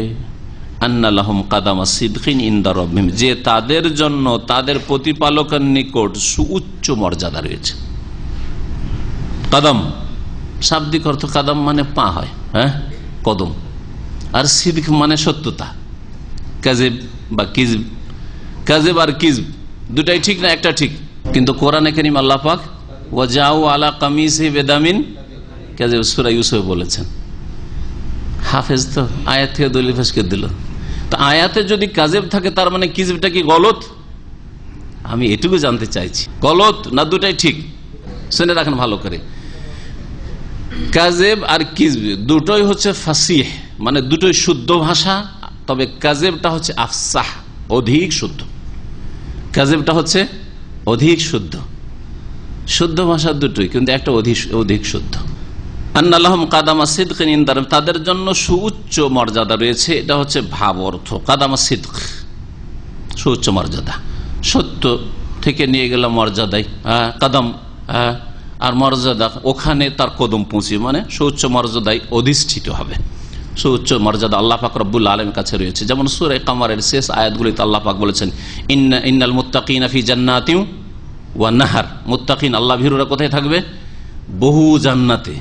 আন্না লাহুম কাদামা সিদকিন ইনদা রাব্বিহিম, যে তাদের জন্য তাদের প্রতিপালকের নিকট সুউচ্চ মর্যাদা রয়েছে। কাদাম শাব্দিক অর্থ, কাদাম মানে পা হয়, হ্যাঁ, কদম। আর সিদক মানে সত্যতা, কাযিব বা কিযব, কাযিব আর কিযব দুটাই ঠিক না, একটা ঠিক। কিন্তু কোরআনে কারীম আল্লাহ পাক ওয়াজাউ আলা কামিসি বিদামিন কাযিব, সূরা ইউসুফ বলেছেন। হাফেজ তো আয়াত থেকে দলিল পেশ করে দিল। তো আয়াতে যদি কাযিব থাকে, তার মানে কিযবটা কি গলত? আমি এটুকু জানতে চাইছি, গলত না দুটাই ঠিক? শুনে রাখেন ভালো করে। কাযিব আর কিযব দুটোই হচ্ছে ফাসিহ, মানে দুটোই শুদ্ধ ভাষা। তবে কাযিবটা হচ্ছে আফসাহ, অধিক শুদ্ধ। কাযিবটা হচ্ছে অধিক শুদ্ধ। শুদ্ধ ভাষা দুটোই, কিন্তু একটা অধিক শুদ্ধ। আন্নাল্লাহুম কাদামা সিদকিন ইনদারহিম, তাদের জন্য সুউচ্চ মর্যাদা রয়েছে। এটা হচ্ছে ভাব অর্থ। কাদামা সিদক, সুউচ্চ মর্যাদা, সত্য থেকে নিয়ে গেলাম মর্যাদায় কাদাম, আর মর্যাদা ওখানে তার কদম পৌঁছে, মানে সুউচ্চ মর্যাদায় অধিষ্ঠিত হবে। সুউচ্চ মর্যাদা আল্লাহ পাক রব্বুল আলামিনের কাছে রয়েছে। যেমন সূরা কামারের শেষ আয়াতগুলিতে আল্লাহ পাক বলেছেন, ইন্নাল মুত্তাকিনা ফি জান্নাতিন ওয়া নাহার, মুত্তাকিন আল্লাহ ভীরুরা কোথায় থাকবে? বহু জান্নাতে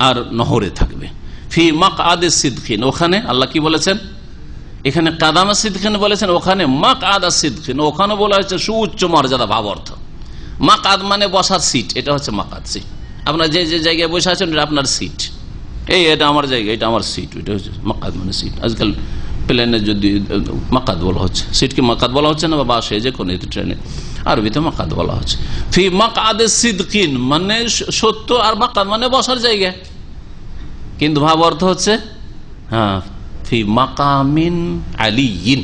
আর নহরে থাকবে। ফি মাকআদে সিদকিন, ওখানে আল্লাহ কি বলেছেন? এখানে কাদামা সিদকিন বলেছেন, ওখানে মাকআদা সিদকিন, ওখানে বলা হয়েছে সুউচ্চ মর্যাদা ভাব অর্থ। মাকআদ মানে বসার সিট, এটা হচ্ছে মাকআদ সিট। আপনার যে যে জায়গায় বসে আছেন এটা আপনার সিট, এটা আমার জায়গা, এটা আমার সিট, এটা হচ্ছে মাকআদ মানে সিট। আজকাল প্লেনে যদি মাকআদ বলা হচ্ছে, সিটকে মাকআদ বলা হচ্ছে না, বা বাসে যে কোনো ট্রেনে আরবিতে মাকআদ বলা হচ্ছে। ফি মাকআদে সিদকিন মানে সত্য, আর মাকআদ মানে বসার জায়গা, কিন্তু ভাব অর্থ হচ্ছে ফি মাকামিন আলিয়িন,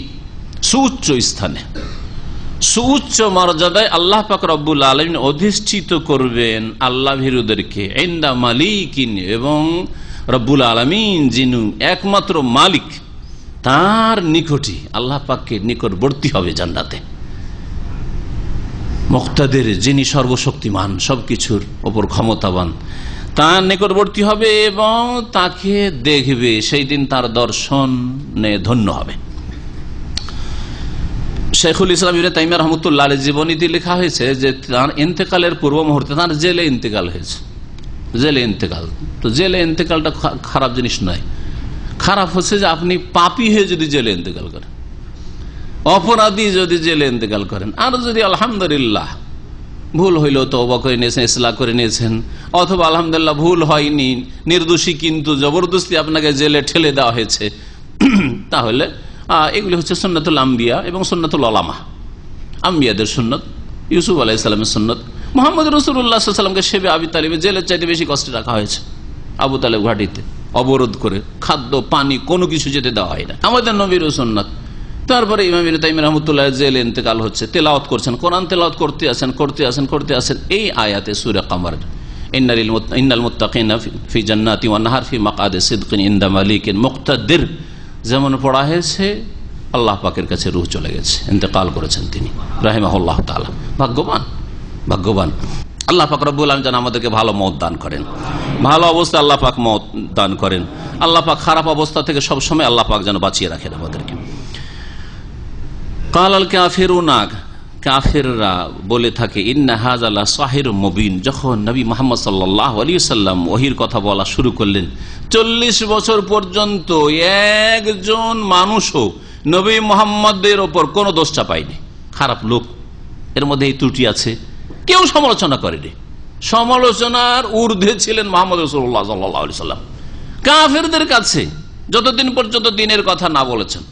সুউচ্চ স্থানে, সুউচ্চ মর্যাদায় আল্লাহ পাক রব্বুল আলামিন অধিষ্ঠিত করবেন আল্লাহ ভীরুদেরকে। ইনদা মালিকিন, এবং রব্বুল আলামিন যিনি একমাত্র মালিক তার নিকটই, আল্লাহ পাককে নিকটবর্তী হবে জান্নাতে। মুক্তাদের, যিনি সর্বশক্তিমান, সবকিছুর ওপর ক্ষমতাবান, তার নিকটবর্তী হবে এবং তাকে দেখবে, সেই দিন তার দর্শনে ধন্য হবে। শেখুল ইসলাম ইবনে তাইমিয়া রাহমাতুল্লাহ আলাইহির জীবনীতে লেখা হয়েছে যে তার ইন্তেকালের পূর্ব মুহূর্তে তার জেলে ইন্তেকাল হয়েছে। জেলে ইন্তেকাল, তো জেলে ইন্তেকালটা খারাপ জিনিস নয়। খারাপ হচ্ছে যে আপনি পাপী হয়ে যদি জেলে ইন্তেকাল করেন, অপরাধী যদি জেলে ইন্তেকাল করেন, আর যদি আলহামদুলিল্লাহ ভুল হইল তওবা করে নিয়েছেন, ইসলাহ করে নিয়েছেন, অথবা আলহামদুলিল্লাহ ভুল হয়নি, নির্দোষী কিন্তু জবরদস্তি আপনাকে জেলে ঠেলে দেওয়া হয়েছে, তাহলে এগুলি হচ্ছে সুন্নাতুল আম্বিয়া এবং সুন্নাতুল উলামা। আম্বিয়াদের সুন্নত, ইউসুফ আলাইহিস সালামের সুন্নত, মুহাম্মদ রাসূলুল্লাহ সাল্লাল্লাহু আলাইহি ওয়াসাল্লামকে শেবে আবি তালিবের জেলের চাইতে বেশি কষ্টে রাখা হয়েছে। আবু তালেব ঘাটিতে অবরোধ করে, খাদ্য পানি কোনো কিছু যেতে দেওয়া হয় না, আমাদের নবীর সুন্নাত। তারপরে ইমাম ইবনে তাইমিয়া রাহমাতুল্লাহ জেলে ইন্তেকাল হচ্ছে, তেলাওয়াত করছেন, কোরআন তেলাওয়াত করতে আসেন এই আয়াতে সূরা কামার, ইন্নাল মুত্তাকিনা ফি জান্নাতি ওয়ান নাহার ফি মাকআদি সিদকিন ইনদা মালিকিন মুকতাদির, যেমন পড়া হয়েছে আল্লাহ পাকের কাছে রূহ চলে গেছে, ইন্তেকাল করেছেন তিনি রাহিমাহুল্লাহ তাআলা। ভাগ্যবান আল্লাহ পাক রব্বুল আলামিন যেন আমাদেরকে ভালো মওত দান করেন, ভালো অবস্থা আল্লাহ পাক মওত দান করেন। আল্লাহ পাক খারাপ অবস্থা থেকে সবসময় আল্লাহ পাক যেন বাঁচিয়ে রাখেন আমাদেরকে। কালাল কাফিরুনা, কাফিররা বলে থাকে, ইন্না হাযা লা সাহিরুম মুবিন। যখন নবী মুহাম্মদ সাল্লাল্লাহু আলাইহি ওয়াসাল্লাম ওহীর কথা বলা শুরু করলেন, 40 বছর পর্যন্ত একজন মানুষও নবী মুহাম্মদের ওপর কোনো দোষ চাপায়নি। খারাপ লোক, এর মধ্যে এই ত্রুটি আছে, কেউ সমালোচনা করেনি। সমালোচনার ঊর্ধ্বে ছিলেন মুহাম্মদ রাসূলুল্লাহ সাল্লাল্লাহু আলাইহি ওয়াসাল্লাম কাফেরদের কাছে, যতদিন পর্যন্ত দ্বীনের কথা না বলেছেন।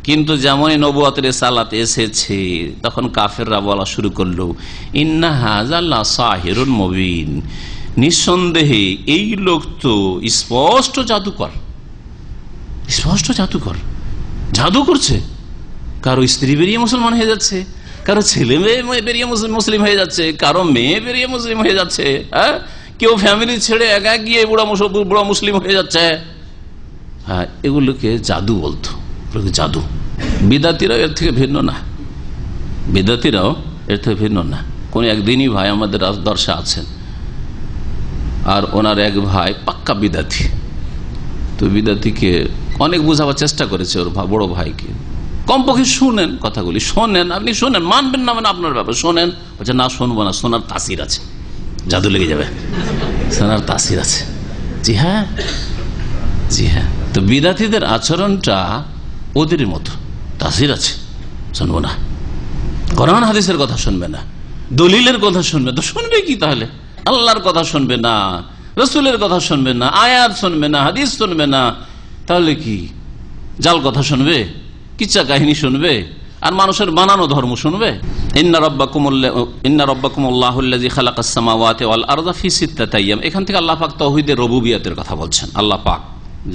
কিন্তু যেমনই নবুয়তের রিসালাত এসেছে, তখন কাফেররা বলা শুরু করলো, ইন্না হাযা লা সাহিরুন মুবিন, নিঃসন্দেহে এই লোক তো স্পষ্ট জাদুকর, জাদু করছে। কারো স্ত্রী বেরিয়ে মুসলমান হয়ে যাচ্ছে, কারো ছেলে মেয়ে বেরিয়ে মুসলিম হয়ে যাচ্ছে, কারো মেয়ে বেরিয়ে মুসলিম হয়ে যাচ্ছে, কেউ ফ্যামিলি ছেড়ে একা গিয়ে বুড়া মুসলিম হয়ে যাচ্ছে। হ্যাঁ, এগুলোকে জাদু বলতো, জাদু। বিদাতিরাও এর থেকে ভিন্ন না। কোন একদিনই ভাই আমাদের দর্শে আছেন, আর ওনার এক ভাই পাক্কা বিদাতি। তো বিদাতিকে অনেক বোঝাবার চেষ্টা করেছে ওর বড় ভাইকে, কমপক্ষে শুনেন কথাগুলি, আপনি শোনেন, মানবেন না মানে আপনার ব্যাপার, শোনেন। বলছে না, শুনবো না, শোনার তাসির আছে, জাদু লেগে যাবে, শোনার তাসির আছে। জি হ্যাঁ। তো বিদাতিদের আচরণটা ওদের মতো, তাসির আছে, শুনবো না। কোরআন হাদিসের কথা শুনবে না, দলিলের কথা শুনবে, তো শুনবে কি তাহলে? আল্লাহর কথা শুনবে না, রসুলের কথা শুনবে না, আয়াত শুনবে না, হাদিস শুনবে না, তাহলে কি জাল কথা শুনবে, কিচ্ছা কাহিনী শুনবে, আর মানুষের বানানো ধর্ম শুনবে? ইন্না রাব্বাকুমুল্লাহুল্লাযী খালাকাস সামাওয়াতি ওয়াল আরদা ফি সিত্তাতি আইয়াম। এখান থেকে আল্লাহ পাক তাওহীদের রুবুবিয়তের কথা বলছেন। আল্লাহ পাক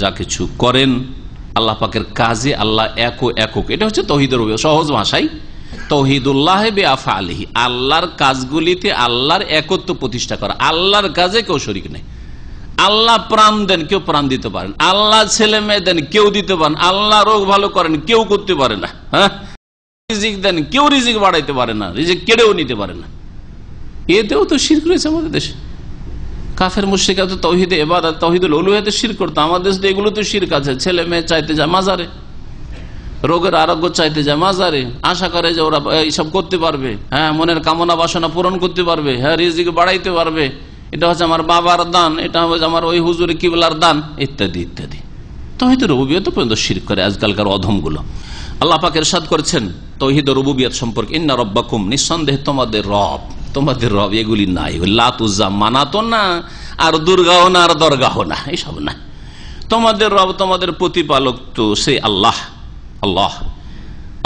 যা কিছু করেন, আল্লাহ পাকের কাজে আল্লাহ একক, এটা হচ্ছে তাওহীদের রুবুবিয়ত। সহজ ভাষায় তৌহিদুল্লাহ বিআফআলিহি, আল্লাহর কাজগুলিতে আল্লাহর একত্ব প্রতিষ্ঠা করা। আল্লাহর কাজে কেউ শরীক নেই। আল্লাহ প্রাণ দেন, কেউ প্রাণ দিতে পারেন। আল্লাহ ছেলে মেয়ে দেন, কেউ দিতে পারেন। আল্লাহ রোগ ভালো করেন, কেউ করতে পারে না। হ্যাঁ, রিজিক দেন, কেউ রিজিক বাড়াইতে পারে না, রিজিক কেড়েও নিতে পারে না। এতেও তো শিরক রয়েছে আমাদের দেশে। কাফের মুশরিকরা তো তাওহীদে ইবাদত, তাওহীদুল উলুহিয়াতে শিরক করতো। আমাদের দেশে এগুলো তো শিরক আছে। ছেলে মেয়ে চাইতে যায় মাজারে, রোগের আরোগ্য চাইতে যায় মাজারে, আশা করে যে ওরা এইসব করতে পারবে। হ্যাঁ, মনের কামনা বাসনা পূরণ করতে পারবে। হ্যাঁ, রিজিক বাড়াইতে পারবে। এটা হচ্ছে আমার বাবার দান, এটা হচ্ছে আমার ওই হুজুরে কিবলার দান, ইত্যাদি ইত্যাদি। তাওহীদুর রুবুবিয়্যাত পর্যন্ত শিরক করে আজকালকার অধমগুলো। আল্লাহ পাক ইরশাদ করেছেন তাওহীদুর রুবুবিয়্যাত সম্পর্কে, ইন্না রাব্বাকুম, নিঃসন্দেহে তোমাদের রব, তোমাদের রব এগুলি নাই। লাত উজ্জা মানাতো না, আর দুর্গাও না, আর দরগাহ না, এইসব না। তোমাদের রব, তোমাদের প্রতিপালক তো সে আল্লাহ। আল্লাহ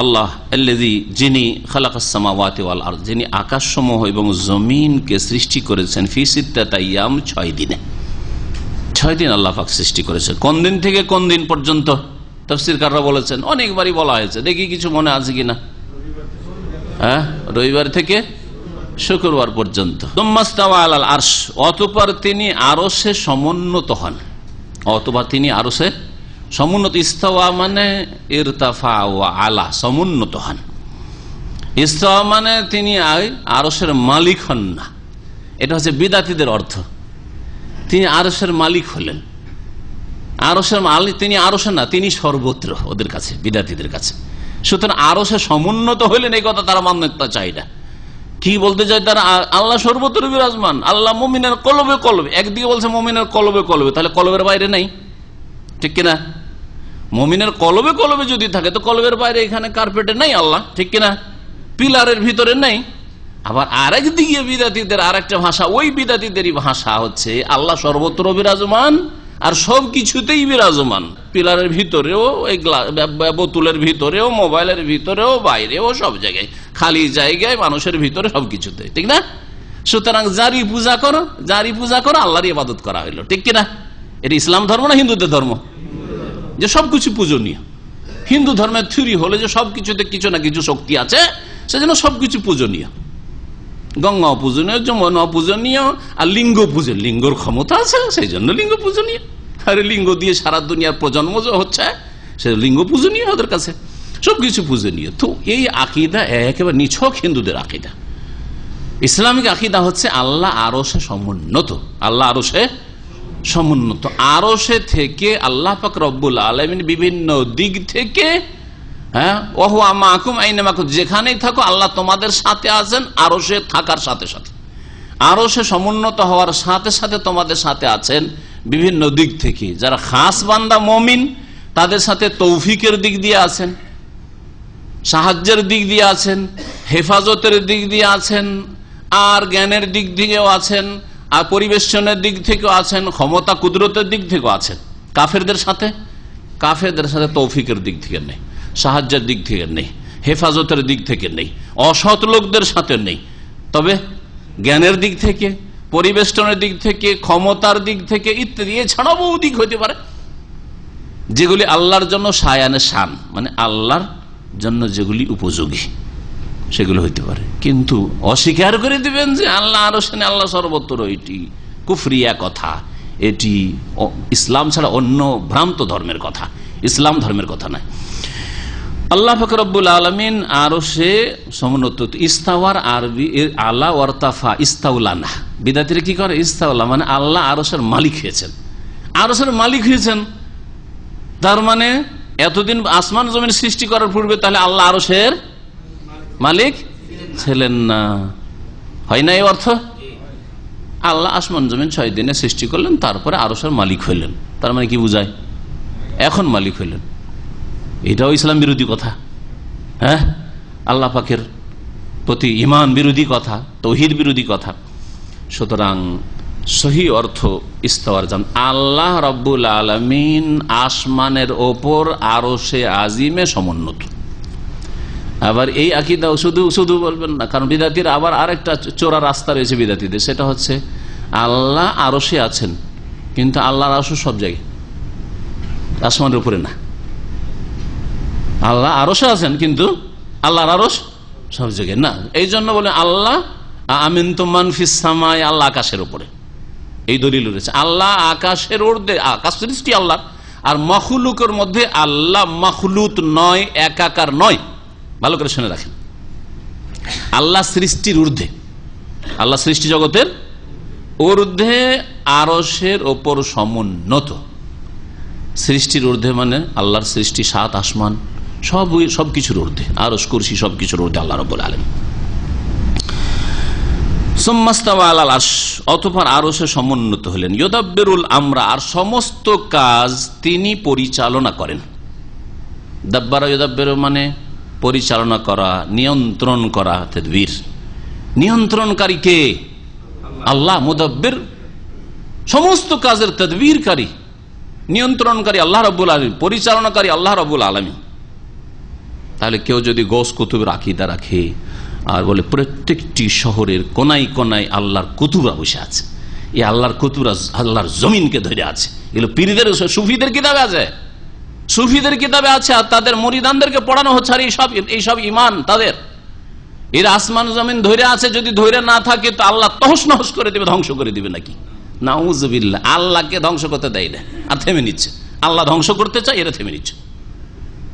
আল্লাহ আল্লাযী, যিনি খালাকাস সামাওয়াতি ওয়াল আরদ, যিনি আকাশসমূহ এবং জমিনকে সৃষ্টি করেছেন ফি সিত্তাতি আইয়াম, 6 দিনে। 6 দিন আল্লাহ পাক সৃষ্টি করেছেন। কোন দিন থেকে কোন দিন পর্যন্ত তাফসীরকাররা বলেছেন, অনেকবারই বলা হয়েছে, দেখি কিছু মনে আছে কিনা। হ্যাঁ, রবিবার থেকে শুক্রবার পর্যন্ত। সুম্মাস্তাওয়া আলাল আরশ, অতঃপর তিনি আরশে সমুন্নত হন। অতঃপর তিনি আরশে সমুন্নত। ইস্তাওয়া মানে ইরতাফা ওয়া আলা, সমুন্নত হন। ইস্তাওয়া মানে তিনি আরশের মালিক হন না, এটা হচ্ছে বিদাতীদের অর্থ। তিনি আরশের মালিক হলেন। আরশের মালিক তিনি, আরশে না, তিনি সর্বত্র ওদের কাছে, বিদাতীদের কাছে। সুতরাং আরশে সমুন্নত হইলেন, এই কথা তারা মান্যতা চাই না। কি বলতে চাই তারা? আল্লাহ সর্বত্র বিরাজমান, আল্লাহ মুমিনের কলবে কলবে। একদিকে বলছে মুমিনের কলবে কলবে, তাহলে কলবের বাইরে নাই, ঠিক কিনা? মুমিনের কলবে কলবে যদি থাকে তো কলবের বাইরে, এখানে কার্পেটে নাই আল্লাহ, ঠিক কিনা? পিলারের ভিতরে নেই। আবার আরেক দিকে বিদাতীদের আরেকটা ভাষা, ওই বিদাতীদেরই ভাষা হচ্ছে আল্লাহ সর্বত্র বিরাজমান আর সব কিছুতেই বিরাজমান। পিলারের ভিতরেও, এই বোতলের ভিতরেও, মোবাইলের ভিতরেও, বাইরেও, সব জায়গায়, খালি জায়গায়, মানুষের ভিতরে, সবকিছুতে, ঠিক না? সুতরাং যারই পূজা করো, যারই পূজা করো, আল্লাহরই ইবাদত করা হইলো, ঠিক কিনা? এটা ইসলাম ধর্ম না হিন্দুদের ধর্ম যে সবকিছু পূজনীয়? হিন্দু ধর্মের থিওরি হলো যে সবকিছুতে কিছু না কিছু শক্তি আছে, সেজন্য সবকিছু পূজনীয়। গঙ্গা পূজনীয়, যমুনা পূজনীয়, আর লিঙ্গ পূজন, লিঙ্গর ক্ষমতা আছে, সেই জন্য লিঙ্গ পূজনীয়। আরে লিঙ্গ দিয়ে সারা দুনিয়ার প্রজন্ম হচ্ছে, সে লিঙ্গ পূজনীয় ওদের কাছে, সবকিছু পূজনীয়। তো এই আকীদা একেবারে নিছক হিন্দুদের আকীদা। ইসলামিক আকীদা হচ্ছে আল্লাহ আরশে সমুন্নত, আল্লাহ আরশে সমুন্নত। আরশে থেকে আল্লাহ পাক রব্বুল আলামিন বিভিন্ন দিক থেকে, হ্যাঁ, ওহু মাকুম আইনা মাকুম, যেখানেই থাকো আল্লাহ তোমাদের সাথে আছেন। আরশে থাকার সাথে সাথে, আরশে সমুন্নত হওয়ার সাথে সাথে তোমাদের সাথে আছেন বিভিন্ন দিক থেকে। যারা খাস বান্দা মুমিন, তাদের সাথে তৌফিকের দিক দিয়ে আছেন, সাহায্যের দিক দিয়ে আছেন, হেফাজতের দিক দিয়ে আছেন, আর জ্ঞানের দিক দিয়েও আছেন, আর পরিবেশনের দিক থেকেও আছেন, ক্ষমতা কুদরতের দিক থেকেও আছেন। কাফেরদের সাথে তৌফিকের দিক থেকে নেই, সাহায্যের দিক থেকে নেই, হেফাজতের দিক থেকে নেই, অসৎ লোকদের সাথে নেই। তবে জ্ঞানের দিক থেকে, পরিবেষ্টনের দিক থেকে, ক্ষমতার দিক থেকে ইত্যাদি, এছাড়াও বহু দিক হইতে পারে যেগুলি আল্লাহর জন্য শায়ানে শান, মানে আল্লাহর জন্য যেগুলি উপযোগী, সেগুলো হইতে পারে। কিন্তু অস্বীকার করে দিবেন যে আল্লাহ আরশে, আল্লাহ সর্বত্র, এটি কুফরিয়া কথা, এটি ইসলাম ছাড়া অন্য ভ্রান্ত ধর্মের কথা, ইসলাম ধর্মের কথা নয়। আল্লাহ পাক রব্বুল আলামিন আরশে সমুন্নত। ইস্তাওয়ার আরবি আলা ওয়ারতাফা, ইস্তাউলানা। বিদাতিরা কি করে? ইস্তাউলা মানে আল্লাহ আরশের মালিক হয়েছেন। আরশের মালিক হয়েছেন তার মানে এতদিন আসমান জমিন সৃষ্টি করার পূর্বে তাহলে আল্লাহ আরশের মালিক ছিলেন না, হয় না? এই অর্থ আল্লাহ আসমান জমিন 6 দিনে সৃষ্টি করলেন, তারপরে আরশের মালিক হইলেন। তার মানে কি বুঝায়? এখন মালিক হইলেন। এটাও ইসলাম বিরোধী কথা, হ্যাঁ, আল্লাহ পাকের প্রতি ঈমান বিরোধী কথা, তাওহীদ বিরোধী কথা। সুতরাং সহি অর্থ ইস্তাওয়ার জান, আল্লাহ রাব্বুল আলামিন আসমানের ওপর আরশে আজিমে সমুন্নত। আবার এই আকীদা শুধু শুধু বলবেন না, কারণ বিদাতির আবার আরেকটা চোরা রাস্তা রয়েছে বিদাতিদের, সেটা হচ্ছে আল্লাহ আরশে আছেন, কিন্তু আল্লাহর আরশ সব জায়গায়, আসমানের উপরে না। আল্লাহ আরশে আছেন কিন্তু আল্লাহর আরশ সব জায়গায় না। এই জন্য বলে আল্লাহ আমিনতুম মান ফিস সামাই, আল্লাহ আকাশের উপরে, এই দলিল রয়েছে। আল্লাহ আকাশের ঊর্ধ্বে, আকাশ সৃষ্টি আল্লাহ, আর মখলুকের মধ্যে আল্লাহ মখলুত নয়, একাকার নয়। ভালো করে শুনে রাখেন, আল্লাহ সৃষ্টির ঊর্ধ্বে, আল্লাহ সৃষ্টি জগতের ঊর্ধ্বে, আরশের ওপর সমুন্নত। সৃষ্টির ঊর্ধ্বে মানে আল্লাহর সৃষ্টি 7 আসমান, সবকিছুর ঊর্ধ্বে, আরশ কুরসি সবকিছুর ঊর্ধ্বে আল্লাহ রাব্বুল আলামিন। সুম্মাস্তাওয়া আলাল আরশ, অতঃপর আরশে সমুন্নত হলেন। ইউদাব্বিরুল আমরা, আর সমস্ত কাজ তিনি পরিচালনা করেন। দাব্বারা ইউদাব্বিরু মানে পরিচালনা করা, নিয়ন্ত্রণ করা, তাদবীর। নিয়ন্ত্রণকারী কে? আল্লাহ। মুদাব্বির সমস্ত কাজের তাদবীরকারী, নিয়ন্ত্রণকারী আল্লাহ রাব্বুল আলামিন, পরিচালনাকারী আল্লাহ রাব্বুল আলামিন। তাহলে কেউ যদি গৌস কুতুবের আকীদা রাখে আর বলে প্রত্যেকটি শহরের কোনায় কোনায় আল্লাহর কুতুবরা বসে আছে, এই আল্লাহর কুতুবরা আল্লাহর জমিনকে ধরে আছে, এগুলো পীরদের সুফিদের কিতাবে আছে, সুফিদের কিতাবে আছে, আর তাদের মুরিদানদেরকে পড়ানো হচ্ছে। আর এইসব ইমান তাদের, এর আসমান জমিন ধরে আছে, যদি ধরে না থাকে তো আল্লাহ তহস নহস করে দিবে, ধ্বংস করে দিবে নাকি? নাউযুবিল্লাহ। আল্লাহকে ধ্বংস করতে দেয় না, আর থেমে নিচ্ছে। আল্লাহ ধ্বংস করতে চায়, এরা থেমে নিচ্ছে।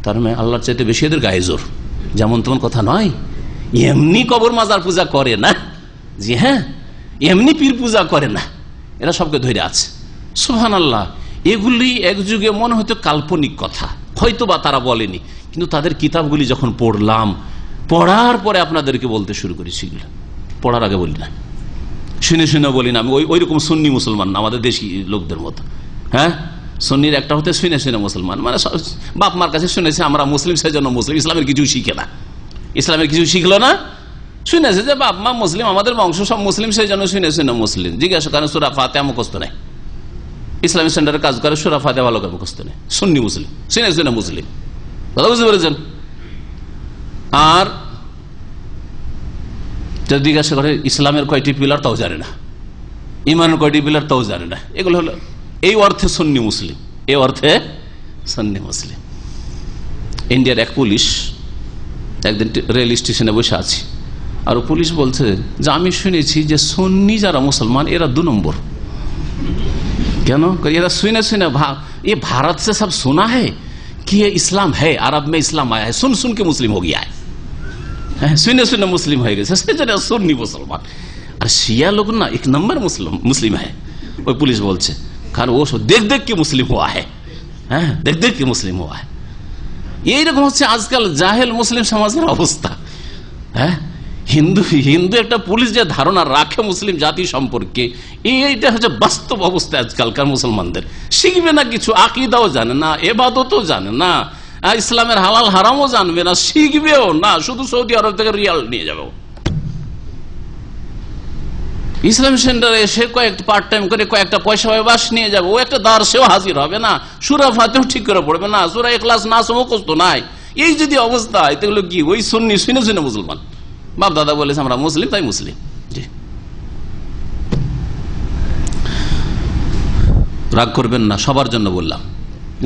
তার মানে আল্লাহর চাইতে বেশি এদের গায়ে জোর। যেমন তেমন কথা নয়, এমনি কবর মাজার পূজা করে না, জি হ্যাঁ, এমনি পীর পূজা করে না, এরা সবকে ধরে আছে। সুবহানাল্লাহ। এগুলি এক যুগে মনে হতো কাল্পনিক কথা, হয়তো বা তারা বলেনি, কিন্তু তাদের কিতাবগুলি যখন পড়লাম, পড়ার পরে আপনাদেরকে বলতে শুরু করেছি। এগুলো পড়ার আগে বলি না, শুনে শুনে বলি না। আমি ওই রকম সুন্নি মুসলমান না, আমাদের দেশি লোকদের মতো। হ্যাঁ, সুন্নির একটা হতে শুনে শুনে মুসলমান, মানে বাপ মার কাছে শুনেছে আমরা মুসলিম, সেই জন্য মুসলিম। ইসলামের কিছু শিখে না, ইসলামের কিছু শিখলো না, শুনেছে যে বাপ মা মুসলিম, আমাদের বংশ সব মুসলিম, সেই জন্য শুনে শুনে মুসলিম। জিজ্ঞাসা করেন সূরা ফাতিহা মুখস্থ নেই, ইসলামী সেন্টারে কাজ করে, সূরা ফাতিহা ভালো করে মুখস্থ নেই, সুন্নি মুসলিম, শুনে শুনে মুসলিম। কথা বুঝতে পেরেছেন? আর জিজ্ঞাসা করে ইসলামের কয়টি পিলার তাও জানে না, ইমানের কয়টি পিলার তাও জানে না। এগুলো হলো এই অর্থে সুন্নি মুসলিম, এই অর্থে সুন্নি মুসলিম। ইন্ডিয়ার এক পুলিশ একদিন রেল স্টেশনে বসে আছে, আর পুলিশ বলছে যে আমি শুনেছি যে সুন্নি যারা মুসলমান এরা 2 নম্বর। কেন? এরা सुने सुने ये भारत से सब सुना है कि ये इस्लाम है, अरब में इस्लाम आया है, सुन सुन के मुस्लिम हो गया है, सुने सुने मुस्लिम हो गए, सुन्नी मुसलमान। और शिया लोग ना 1 नंबर मुस्लिम है, वो पुलिस बोलছে, কারণ ও দেখ দেখ के मुस्लिम हुआ है, হ্যাঁ, দেখ দেখ के मुस्लिम हुआ है। এইরকম হচ্ছে আজকাল জাহেল মুসলিম সমাজের অবস্থা। হ্যাঁ, হিন্দু একটা পুলিশ যে ধারণা রাখে মুসলিম জাতি সম্পর্কে, এইটা হচ্ছে বাস্তব অবস্থা আজকালকার মুসলমানদের। শিখবে না কিছু, আকীদাও জানে না, ইবাদতও জানে না, ইসলামের হালাল হারামও জানবে না, শিখবেও না, শুধু সৌদি আরব থেকে রিয়াল নিয়ে যাবে। ইসলাম সেন্টারে এসে পার্ট টাইম করে কয়েকটা পয়সা বাস নিয়ে যাবে, ও একটা দার্সেও হাজির হবে না, সূরা ফাতিহা ঠিক করে পড়বে না, সূরা ইখলাস নাস মুখস্থ নাই। এই যদি অবস্থা হয় তাহলে কি ওই সুন্নি শুনে শুনে মুসলমান? বাপ দাদা বলেছে আমরা মুসলিম, তাই মুসলিম। জি, রাগ করবেন না, সবার জন্য বললাম,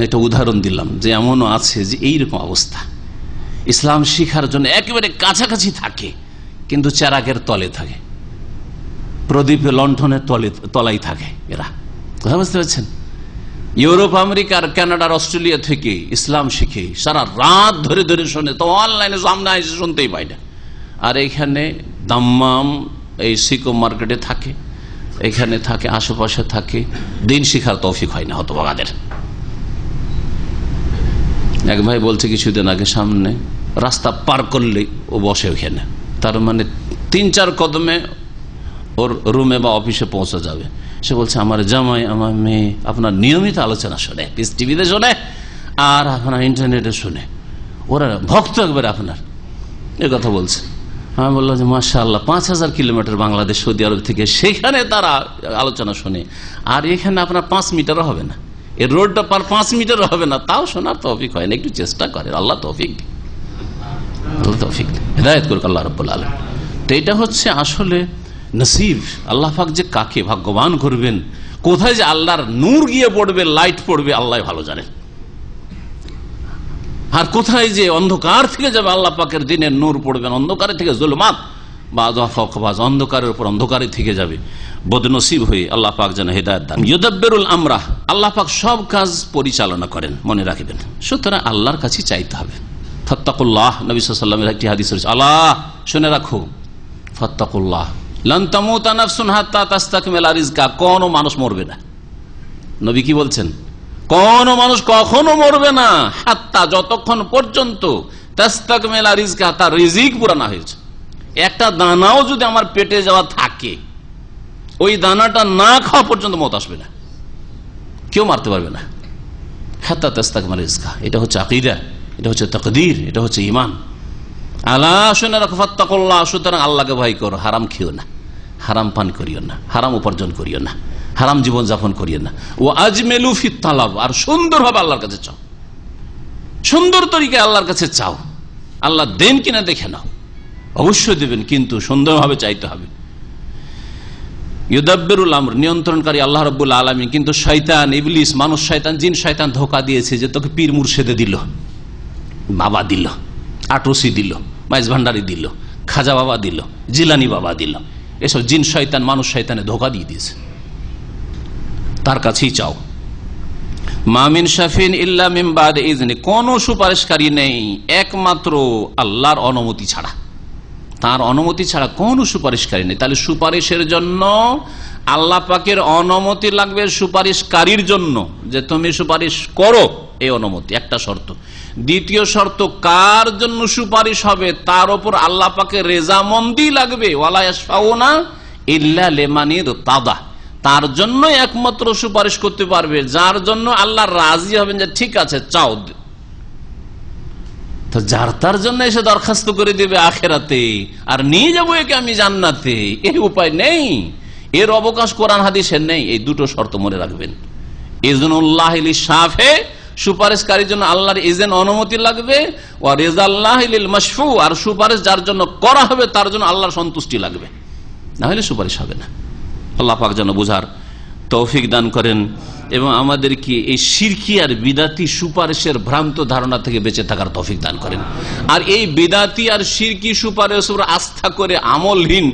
একটা উদাহরণ দিলাম যে এমনও আছে যে এইরকম অবস্থা, ইসলাম শিখার জন্য একেবারে কাছাকাছি থাকে কিন্তু চেরাগের তলে থাকে, প্রদীপে লণ্ঠনের তলাই থাকে এরা। কথা বুঝতে পারছেন? ইউরোপ, আমেরিকার, কানাডার, অস্ট্রেলিয়া থেকে ইসলাম শিখে সারা রাত ধরে ধরে শোনে, তো অনলাইনে সামনে এসে শুনতেই পাই না। আর এখানে দাম্মাম এই সিকো মার্কেটে থাকে, এখানে থাকে, আশেপাশে থাকে, দিন শিখার তৌফিক হয় না হতভাগাদের। এক ভাই বলছে কিছুদিন আগে, সামনে রাস্তা পার করলেই ও বসে ওখানে, তার মানে 3-4 কদমে ওর রুমে বা অফিসে পৌঁছে যাবে। সে বলছে আমার জামাই, আমার মেয়ে আপনার নিয়মিত আলোচনা শোনে, পিস টিভিতে শোনে আর আপনার ইন্টারনেটে শোনে, ওরা ভক্ত একবারে আপনার, এ কথা বলছে। আমি বললাম যে মাশাআল্লাহ, 5000 কিলোমিটার বাংলাদেশ, সৌদি আরব থেকে, সেখানে তারা আলোচনা শোনে, আর এখানে আপনার 5 মিটারও হবে না, এই রোডটা পার 5 মিটারও হবে না, তাও শোনার তৌফিক হয় না। একটু চেষ্টা করে, আল্লাহ তৌফিক, আল্লাহ তৌফিক হিদায়াত করুক আল্লাহ রাব্বুল আলামিন। তো এটা হচ্ছে আসলে নসিব, আল্লাহ পাক যে কাকে ভাগ্যবান করবেন, কোথায় যে আল্লাহর নূর গিয়ে পড়বে, লাইট পড়বে, আল্লাহ ভালো জানেন। আর কোথায় যে অন্ধকার থেকে যাবে, আল্লাহ পাকের দিনের নূর পড়বেন, অন্ধকারে থেকে জুলমাত বাজ অন্ধকারের উপর অন্ধকারে থেকে যাবে, বদনসিব হয়ে। আল্লাহ পাক যেন হেদায়েত দান। ইউদাব্বিরুল আমরা, আল্লাহ পাক সব কাজ পরিচালনা করেন, মনে রাখবেন। সুতরাং আল্লাহর কাছে চাইতে হবে। ফাত্তাকুল্লাহ, নবী সাল্লাল্লাহু আলাইহি ওয়াসাল্লামের একটি হাদিস রয়েছে, আল্লাহ শুনে রাখো, ফাত্তাকুল্লাহ লান তামুতা নাফসুন হাত্তা তাস্তাকমিলা রিজকা, কোন মানুষ মরবে না। নবী কি বলছেন? কোন মানুষ কখনো মরবে না, হাত্তা যতক্ষণ পর্যন্ত তাস্তাকমিলা রিজকা, তার রিজিক পুরা না হয়েছে। একটা দানাও যদি আমার পেটে যাওয়া থাকে, ওই দানাটা না খাওয়া পর্যন্ত মত আসবে না, কেউ মারতে পারবে না। হাত্তা তাস্তাকমিলা রিজকা, এটা হচ্ছে আকীদা, এটা হচ্ছে তাকদীর, এটা হচ্ছে ঈমান। আলা শুনে রাখো ফাত্তাকুল্লাহ, সুতরাং আল্লাহকে ভয় করো, হারাম খেও না, হারাম পান করিও না, হারাম উপার্জন করিও না, হারাম জীবন যাপন করিও না। ও আজমেলু ফিত তালাব, আর সুন্দরভাবে আল্লাহর কাছে চাও, সুন্দর তরিকায় আল্লাহর কাছে চাও। আল্লাহ দেন কিনা দেখে নাও, অবশ্যই দেবেন, কিন্তু সুন্দরভাবে চাইতে হবে। ইউদাব্বিরুল আমর, নিয়ন্ত্রণকারী আল্লাহ রাব্বুল আলামিন। কিন্তু শয়তান, ইবলিস, মানুষ শয়তান, জিন শয়তান ধোঁকা দিয়েছে যে তোকে পীর মুর্শিদে দিল, বাবা দিল, আটরসি দিল, মাইজ ভান্ডারি দিল, খাজা বাবা দিল, জিলানি বাবা দিল, এসব জিন শয়তান মানুষ শয়তানে ধোঁকা দিয়ে দিয়েছে। তার কাছেই চাও। মামিন শাফিন ইল্লা মিন বাদি ইজনি, কোন সুপারিশকারী নেই একমাত্র আল্লাহর অনুমতি ছাড়া, তার অনুমতি ছাড়া কোন সুপারিশকারী নেই। তাহলে সুপারিশের জন্য আল্লাহ পাকের অনুমতি লাগবে সুপারিশকারীর জন্য, যে তুমি সুপারিশ করো, এই অনুমতি একটা শর্ত। দ্বিতীয় শর্ত, কার জন্য সুপারিশ হবে তার উপর আল্লাহ পাকের রেজামন্দি লাগবে। ওয়ালা ইয়াশফাউনা ইল্লা লিমান ইরতাদা, তার জন্য একমাত্র সুপারিশ করতে পারবে যার জন্য আল্লাহ রাজি হবেন, যে ঠিক আছে চাও। তো যার তার জন্য এসে দরখাস্ত করে দেবে আখেরাতে, আর নিয়ে যাবো একে আমি জান্নাতে, এই উপায় নেই, এর অবকাশ কোরআন হাদিসের নেই। এই দুটো শর্ত মনে রাখবেন। ইজনুল্লাহ লিল শাফে, সুপারিশকারীর জন্য আল্লাহর ইজেন অনুমতি লাগবে। ওয়া রিজাল্লাহ লিল মাশফু, আর সুপারিশ যার জন্য করা হবে তার জন্য আল্লাহর সন্তুষ্টি লাগবে, না হলে সুপারিশ হবে না। আল্লাহ পাক যেন বুঝার তৌফিক দান করেন এবং আমাদেরকে এই শিরকি আর বিদাতি সুপারিশের ভ্রান্ত ধারণা থেকে বেঁচে থাকার তৌফিক দান করেন। আর এই বিদাতি আর শিরকি সুপারিশের উপর আস্থা করে আমলহীন,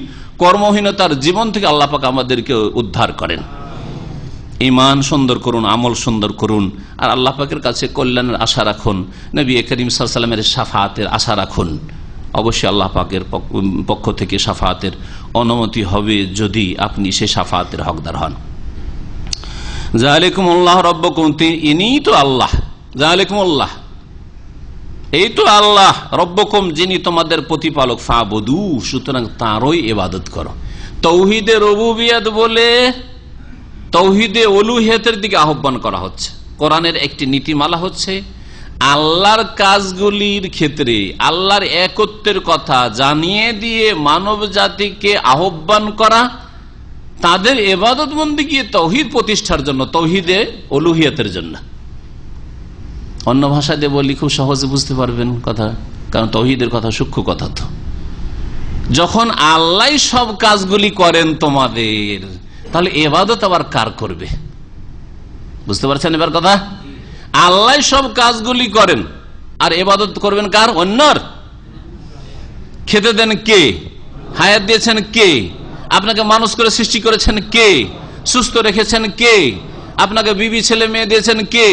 কর্মহীনতার জীবন থেকে আল্লাহ পাক আমাদেরকে উদ্ধার করেন। ঈমান সুন্দর করুন, আমল সুন্দর করুন, আর আল্লাহ পাকের কাছে কল্যাণের আশা রাখুন, নবী করিম সাল্লাল্লাহু আলাইহি ওয়াসাল্লামের শাফাআতের আশা রাখুন। অবশ্যই আল্লাহ পাকের পক্ষ থেকে শাফাআতের অনুমতি হবে যদি আপনি সে শাফাআতের হকদার হন। যালিকুমুল্লাহ রাব্বুকুম, ইনিই তো আল্লাহ, যালিকুমুল্লাহ, এই তো আল্লাহ, রব্বকুম, যিনি তোমাদের প্রতিপালক, ফাবুদু, সুতরাং তারই ইবাদত করো। তাওহীদে রুবুবিয়ত বলে তাওহীদে উলুহিয়তের দিকে আহ্বান করা হচ্ছে। কোরআনের একটি নীতিমালা হচ্ছে আল্লাহর কাজগুলির ক্ষেত্রে আল্লাহর একত্বের কথা জানিয়ে দিয়ে মানব জাতিকে আহ্বান করা, তাদের ইবাদত বন্দেগী তাওহীদ প্রতিষ্ঠার জন্য, তাওহীদে উলুহিয়তের জন্য। অন্য ভাষা দিয়ে বলি খুব সহজে বুঝতে পারবেন কথা, কারণ তাওহীদের কথা সূক্ষ্ম কথা। তো যখন আল্লাহ সব কাজগুলি করেন তোমাদের, তাহলে ইবাদত আবার কার করবে? বুঝতে পারছেন এবার কথা? আল্লাহ সব কাজগুলি করেন, আর ইবাদত করবেন কার? অন্যর। খেতে দেন কে? হায়াত দিয়েছেন কে? আপনাকে মানুষ করে সৃষ্টি করেছেন কে? সুস্থ রেখেছেন কে? আপনাকে বিবি ছেলে মেয়ে দিয়েছেন কে?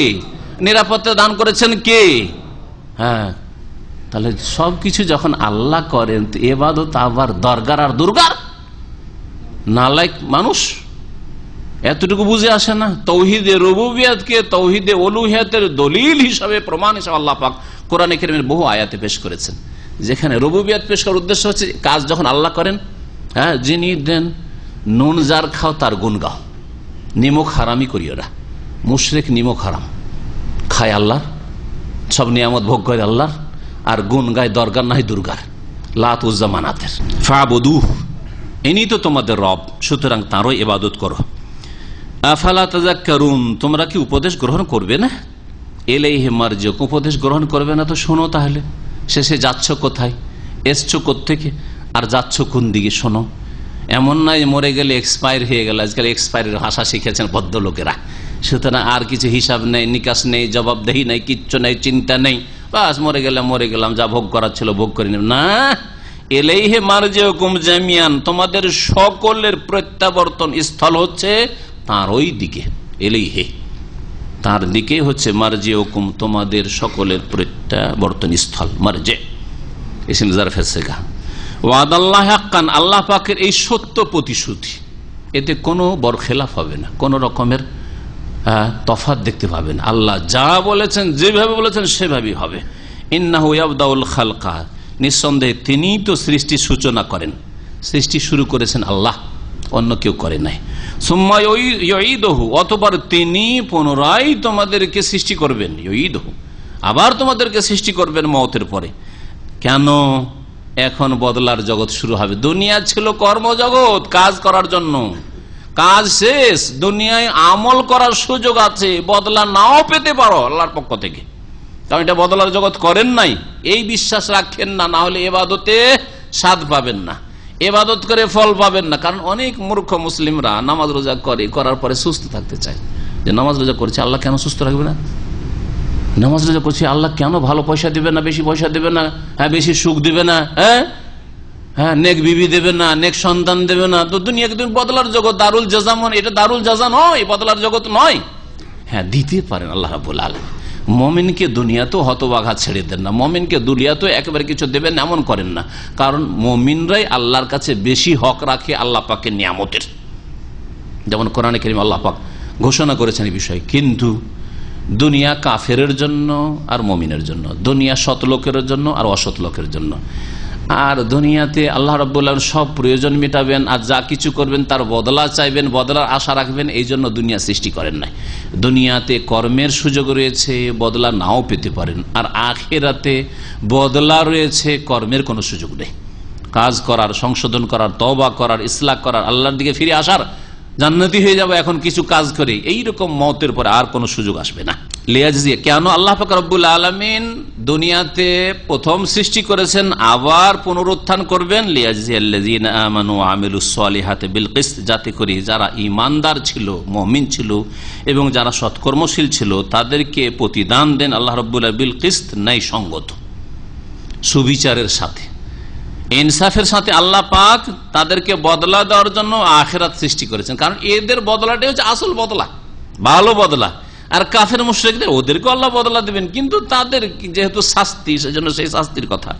নিরাপত্তা দান করেছেন কে? হ্যাঁ, তাহলে সবকিছু যখন আল্লাহ করেন, ইবাদত আবার দরগার আর দুর্গার? নালায়েক মানুষ এতটুকু বুঝে আসে না? তাওহীদে রুবুবিয়তকে তাওহীদে উলুহিয়তের দলিল হিসাবে, প্রমাণ হিসাবে আল্লাহ পাক কোরআনে কারীমের বহু আয়াতে পেশ করেছেন, যেখানে রুবুবিয়ত পেশ করার উদ্দেশ্য হচ্ছে কাজ যখন আল্লাহ করেন, হ্যাঁ, যিনি দেন, নুন যার খাও তার গুণ গাও, নিমক হারামি করিও না। মুশরিক নিমক হারাম খায় আল্লাহর, সব নিয়ামত ভোগ করে আল্লাহর, আর গুণ গায় দরগার নাই দুর্গার, লাত উজ্জা মানাতের। ফাবুদু, ইনি তো তোমাদের রব, সুতরাং তারই ইবাদত করো। আফালা তাযাক্কারুন, তোমরা কি উপদেশ গ্রহণ করবে না? ইলাইহি মারজিউকুম, উপদেশ গ্রহণ করবে না তো শোনো তাহলে, শেষে যাচ্ছ কোথায়, এসছো কোত্থেকে, আর যাচ্ছ কোন দিকে শোনো। এমন নয় মরে গেলে এক্সপায়ার হয়ে গেল, আজকাল এক্সপায়ারের ভাষা শিখেছেন ভদ্রলোকেরা, সুতরাং আর কিছু হিসাব নেই, নিকাশ নেই, জবাবদেহি নেই, কিচ্ছু নেই, চিন্তা নেই, বাস মরে গেলাম, যা ভোগ করার ছিল ভোগ করে নিলাম। না, এলাইহে মারজিউকুম জামিয়ান, তোমাদের সকলের প্রত্যাবর্তন স্থল হচ্ছে তার ওই দিকে, এলাইহে তার দিকে হচ্ছে মারজিউকুম, তোমাদের সকলের প্রত্যাবর্তন স্থল। মারজে ইসম জারফের সেগা। ওয়াদাল্লাহ হাক্কান, আল্লাহ পাকের এই সত্য প্রতিশ্রুতি, এতে কোনো বরখেলাফ হবে না, কোন রকমের তফাৎ দেখতে পাবেন। আল্লাহ যা বলেছেন, যেভাবে বলেছেন সেভাবেই হবে। ইন্নাহু ইয়াবদাউল খালকা, নিঃসন্দেহে তিনি তো সৃষ্টি সূচনা করেন, সৃষ্টি শুরু করেছেন আল্লাহ, অন্য কেউ করে নাই। সুম্মা ইউঈদুহু, অতঃপর তিনি পুনরায় তোমাদেরকে সৃষ্টি করবেন। ইউঈদুহু, আবার তোমাদেরকে সৃষ্টি করবেন মওতের পরে। কেন? এখন বদলার জগৎ শুরু হবে। দুনিয়া ছিল কর্মজগৎ, কাজ করার জন্য, কাজ শেষ, দুনিয়ায় আমল করার সুযোগ আছে, বদলা নাও পেতে পারো আল্লাহর পক্ষ থেকে, কারণ এটা বদলার জগৎ করেন নাই, এই বিশ্বাস রাখেন না, না হলে এবাদতে স্বাদ পাবেন না, এবাদত করে ফল পাবেন না। কারণ অনেক মূর্খ মুসলিমরা নামাজ রোজা করার পরে সুস্থ থাকতে চায়, যে নামাজ রোজা করছে আল্লাহ কেন সুস্থ রাখবে না, নামাজ রোজা করছে আল্লাহ কেন ভালো পয়সা দিবে না, বেশি পয়সা দেবে না, হ্যাঁ বেশি সুখ দিবে না, হ্যাঁ নেক বিবি দেবে না, নেক সন্তান দেবে না। তো দুনিয়াকে তুমি বদলার জগৎ, দারুল জাজা, এটা দারুল জাজা নয়, বদলার জগৎ নয়। হ্যাঁ দিতে পারেন আল্লাহ রাব্বুল আলামিন। মুমিনকে দুনিয়াতেও হতবাঘা ছেড়ে দেন না, মুমিনকে দুনিয়াতেও একেবারে কিছু দেবেন এমন করেন না, কারণ মুমিনরাই আল্লাহর কাছে বেশি হক রাখে আল্লাহ পাকের নিয়ামতের, যেমন কোরআনে কারীম আল্লাহ পাক ঘোষণা করেছেন এই বিষয়ে। কিন্তু দুনিয়া কাফেরের জন্য আর মুমিনের জন্য, দুনিয়া সৎ লোকের জন্য আর অসৎ লোকের জন্য। আর দুনিয়াতে আল্লাহ রাব্বুল আলামিন সব প্রয়োজন মেটাবেন, আর যা কিছু করবেন তার বদলা চাইবেন, বদলার আশা রাখবেন, এই জন্য দুনিয়া সৃষ্টি করেন নাই। দুনিয়াতে কর্মের সুযোগ রয়েছে, বদলা নাও পেতে পারেন, আর আখিরাতে বদলা রয়েছে, কর্মের কোনো সুযোগ নেই। কাজ করার, সংশোধন করার, তওবা করার, ইসলাহ করার, আল্লাহর দিকে ফিরে আসার, জান্নাতি হয়ে যাবে এখন কিছু কাজ করে, এইরকম মওতের পরে আর কোনো সুযোগ আসবে না। লিয়াজজিয়া, কেন আল্লাহ পাক রব্বুল আলামিন দুনিয়াতে প্রথম সৃষ্টি করেছেন, আবার পুনরুত্থান করবেন। লিয়াজজিয়াল্লাযিনা আমানু ওয়া আমিলুস সলিহাতি বিল কিসত, যাতে করে যারা ঈমানদার ছিল, মুমিন ছিল এবং যারা সৎকর্মশীল ছিল তাদেরকে প্রতিদান দেন আল্লাহ রব্বুল আলামিন বিল কিসত, ন্যায় সঙ্গত, সুবিচারের সাথে, ইনসাফের সাথে। আল্লাহ পাক তাদেরকে বদলা দেওয়ার জন্য আখিরাত সৃষ্টি করেছেন, কারণ এদের বদলাটাই হচ্ছে আসল বদলা, ভালো বদলা। আর কাফের মুশরিকদের, ওদেরকে আল্লাহ বদলা দেবেন, কিন্তু তাদের যেহেতু শাস্তি, সেজন্য সেই শাস্তির কথা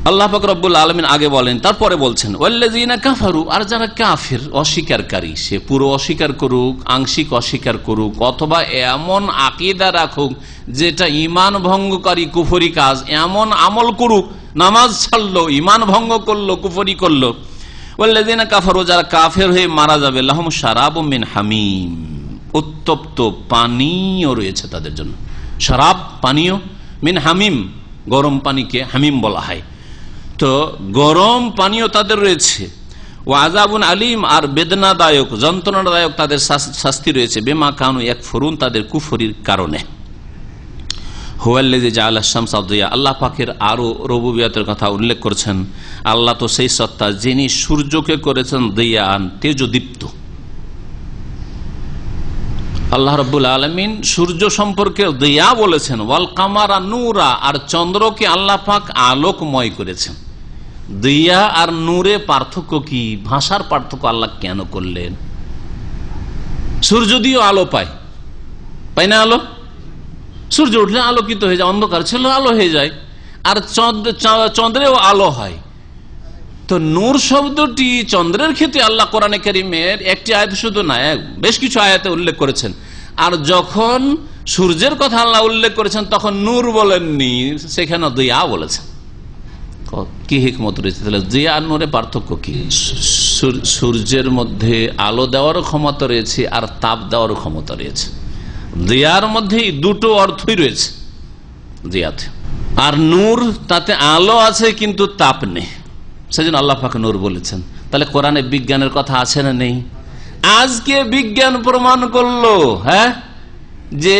আল্লাহ পাক রব্বুল আলামিন আগে বলেন, তারপরে বলছেন ওয়াল্লাযিনা কাফারু, আর যারা কাফির, অস্বীকারী, সে পুরো অস্বীকার করুক, আংশিক অস্বীকার করুক, অথবা এমন আকীদা রাখুক যেটা ঈমান ভঙ্গকারী কুফরি কাজ, এমন আমল করুক, নামাজ ছাড়লো, ঈমান ভঙ্গ করলো, কুফরি করলো। ওয়াল্লাযিনা কাফারু, যারা কাফের হয়ে মারা যাবে, লাহুম শারাবুম মিন হামিম, উত্তপ্ত পানীয় রয়েছে তাদের জন্য। শরাব পানীয়, মিন হামিম, গরম পানিকে হামিম বলা হয়। তো গরম পানীয় তাদের রয়েছে। ওয়া আযাবুন আলিম, আর বেদনাদায়ক, যন্ত্রণাদায়ক তাদের শাস্তি রয়েছে। বিমা কানু ইয়াকফুরুন, তাদের কুফরির কারণে। হুয়াল্লাযী জাআলা আশ-শামসা দিয়া, আল্লাহ পাকের আরো রুবুবিয়তের কথা উল্লেখ করেছেন। আল্লাহ তো সেই সত্তা যিনি সূর্যকে করেছেন দিয়ান, তেজদীপ্ত। আল্লাহ রাব্বুল আলামিন সূর্য সম্পর্কে দিয়া বলেছেন, ওয়াল কামারা নূরা, আর চন্দ্রকে আল্লাহ পাক আলোকময় করেছেন। দিয়া আর নূরে পার্থক্য কি? ভাষার পার্থক্য আল্লাহ কেন করলেন? সূর্য দিয়েও আলো পায় না? আলো, সূর্য উঠলে আলোকিত হয়ে যায়, অন্ধকার ছিল আলো হয়ে যায়, আর চন্দ্রেও আলো হয়। তো নূর শব্দটি চন্দ্রের ক্ষেত্রে আল্লাহ কোরআনে কারীমের একটি আয়াত শুধু না, বেশ কিছু আয়াতে উল্লেখ করেছেন। আর যখন সূর্যের কথা আল্লাহ উল্লেখ করেছেন তখন নূর বলেননি, সেখানে দিয়া বলেছেন। কি হিকমত রয়েছে? তাহলে দিয়া আর নূরে পার্থক্য কি? সূর্যের মধ্যে আলো দেওয়ারও ক্ষমতা রয়েছে আর তাপ দেওয়ারও ক্ষমতা রয়েছে। দিয়ার মধ্যে দুটো অর্থই রয়েছে দিয়াতে। আর নূর, তাতে আলো আছে কিন্তু তাপ নেই, সেজন্য আল্লাহ পাক নূর বলেছেন। তাহলে কোরআনে বিজ্ঞানের কথা আছে না নেই? আজকে বিজ্ঞান প্রমাণ করলো, হ্যাঁ, যে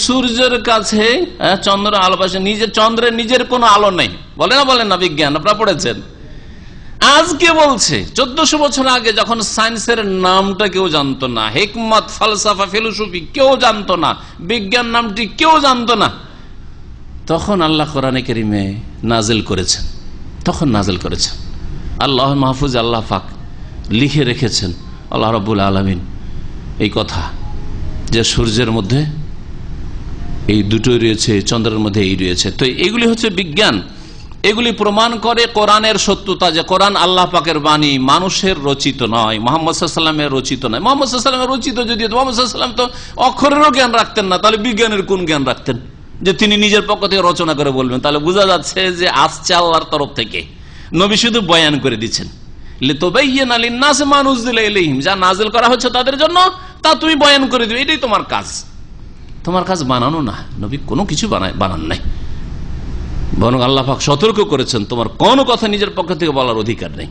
সূর্যের কাছে চন্দ্র আলো পাশে, চন্দ্রের নিজের কোনো আলো নেই। বলে না বিজ্ঞান, আপনারা পড়েছেন। আজকে বলছে 1400 বছর আগে যখন সায়েন্সের নামটা কেউ জানতো না, হিকমত, ফালসাফা, ফিলোসফি কেউ জানতো না, বিজ্ঞান নামটি কেউ জানতো না, তখন আল্লাহ কোরআনে কারিমে নাজিল করেছেন। তখন নাজিল করেছেন আল্লাহ মাহফুজ, আল্লাহ পাক লিখে রেখেছেন আল্লাহ রাব্বুল আলামিন এই কথা যে সূর্যের মধ্যে এই দুটোই রয়েছে, চন্দ্রের মধ্যে এই রয়েছে। তো এগুলি হচ্ছে বিজ্ঞান। এগুলি প্রমাণ করে কোরআনের সত্যতা, যে কোরআন আল্লাহ পাকের বাণী, মানুষের রচিত নয়, মুহাম্মদ সাল্লাল্লাহু আলাইহি ওয়াসাল্লামের রচিত নয়। মুহাম্মদ সাল্লাল্লাহু আলাইহি ওয়াসাল্লামের রচিত যদি মুহাম্মদ সাল্লাল্লাহু আলাইহি ওয়াসাল্লাম তো অক্ষরেরও জ্ঞান রাখতেন না, তাহলে বিজ্ঞানের কোন জ্ঞান রাখতেন যে তিনি নিজের পক্ষ থেকে রচনা করে বলবেন? তাহলে বোঝা যাচ্ছে যে আসছে আল্লাহর তরফ থেকে, নবী শুধু বয়ান করে দিচ্ছেন। লিতুবাইয়িনা লিন-নাস মা নুজিলা ইলাইহিম, যা নাজিল করা হচ্ছে তাদের জন্য তা তুমি বয়ান করে দিবে, এটাই তোমার কাজ। তোমার কাজ বানানো না, নবী কোনো কিছু বানান নাই, বরং আল্লাহ পাক সতর্ক করেছেন তোমার কোনো কথা নিজের পক্ষ থেকে বলার অধিকার নেই।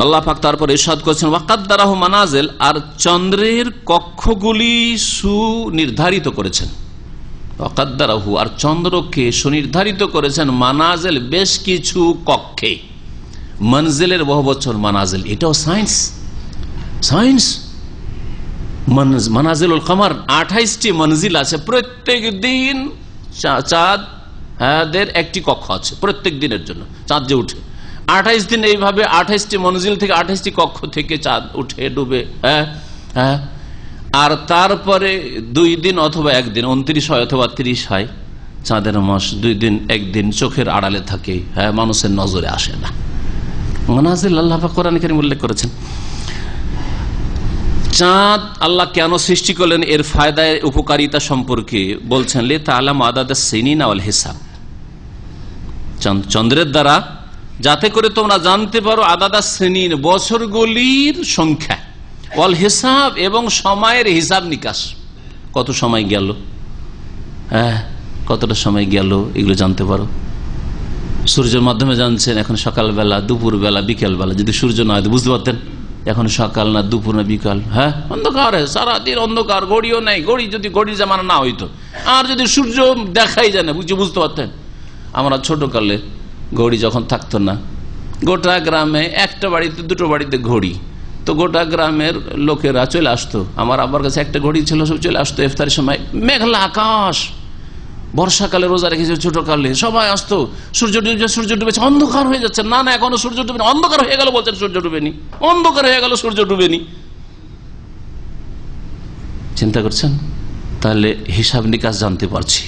আল্লাহ পাক তারপর ইরশাদ করেছেন ওয়াকাদ্দারাহু মানাজিল, আর চন্দ্রের কক্ষগুলি সুনির্ধারিত করেছেন। ওয়াকাদ্দারাহু, আর চন্দ্রকে সুনির্ধারিত করেছেন মানাজিল, বেশ কিছু কক্ষে। মনজিলের বহুবচন মানাজিল, এটাও সায়েন্স। সায়েন্স মানাজিলুল কমার 28টি মনজিল আছে, প্রত্যেক দিন চাঁদ দের একটি কক্ষ আছে প্রত্যেক দিনের জন্য। চাঁদ যে উঠে 28 দিন এইভাবে 28টি মনজিল থেকে 28টি কক্ষ থেকে চাঁদ উঠে ডুবে, আর তারপরে 2 দিন অথবা 1 দিন 29 হয় অথবা 30 হয় চাঁদের মাস, 2 দিন 1 দিন চোখের আড়ালে থাকে, মানুষের নজরে আসে না। মানাজিল আল্লাহ পাক কোরআনে কারীমে উল্লেখ করেছেন। চাঁদ আল্লাহ কেন সৃষ্টি করলেন এর ফায়দায় উপকারিতা সম্পর্কে বলছেন লিতাআলাম আদাদাস সিনিনা ওয়াল হিসাব, চন্দ্রের দ্বারা যাতে করে তোমরা জানতে পারো আদাদাস সিনিন, বছরগুলির সংখ্যা, ওয়াল হিসাব, এবং সময়ের হিসাব নিকাশ, কত সময় গেল, কতটা সময় গেল, এগুলো জানতে পারো। সূর্যের মাধ্যমে জানছেন এখন সকালবেলা, দুপুরবেলা, বিকেলবেলা। যদি সূর্য না হয় বুঝতে পারতেন এখন সকাল না দুপুর না বিকাল। অন্ধকার, সারাদিন অন্ধকার, ঘড়িও নেই। ঘড়ি জামানা না হইতো, আর যদি সূর্য দেখাই যায় না বুঝতে পারতেন। আমরা ছোটকালে ঘড়ি যখন থাকতো না, গোটা গ্রামে একটা বাড়িতে 2টো বাড়িতে ঘড়ি, তো গোটা গ্রামের লোকেরা চলে আসতো। আমার আব্বার কাছে একটা ঘড়ি ছিল, সব চলে আসতো ইফতারের সময়। মেঘলা আকাশ, বর্ষাকালে রোজা রেখেছে ছোটকালে, সবাই আসতো। সূর্য ডুবেছে, অন্ধকার হয়ে যাচ্ছে। না এখনো সূর্য ডুবেনি, অন্ধকার হয়ে গেল বলছেন, সূর্য ডুবেনি, অন্ধকার হয়ে গেল, সূর্য ডুবেনি। চিন্তা করছেন? তাহলে হিসাব নিকাশ জানতে পারছি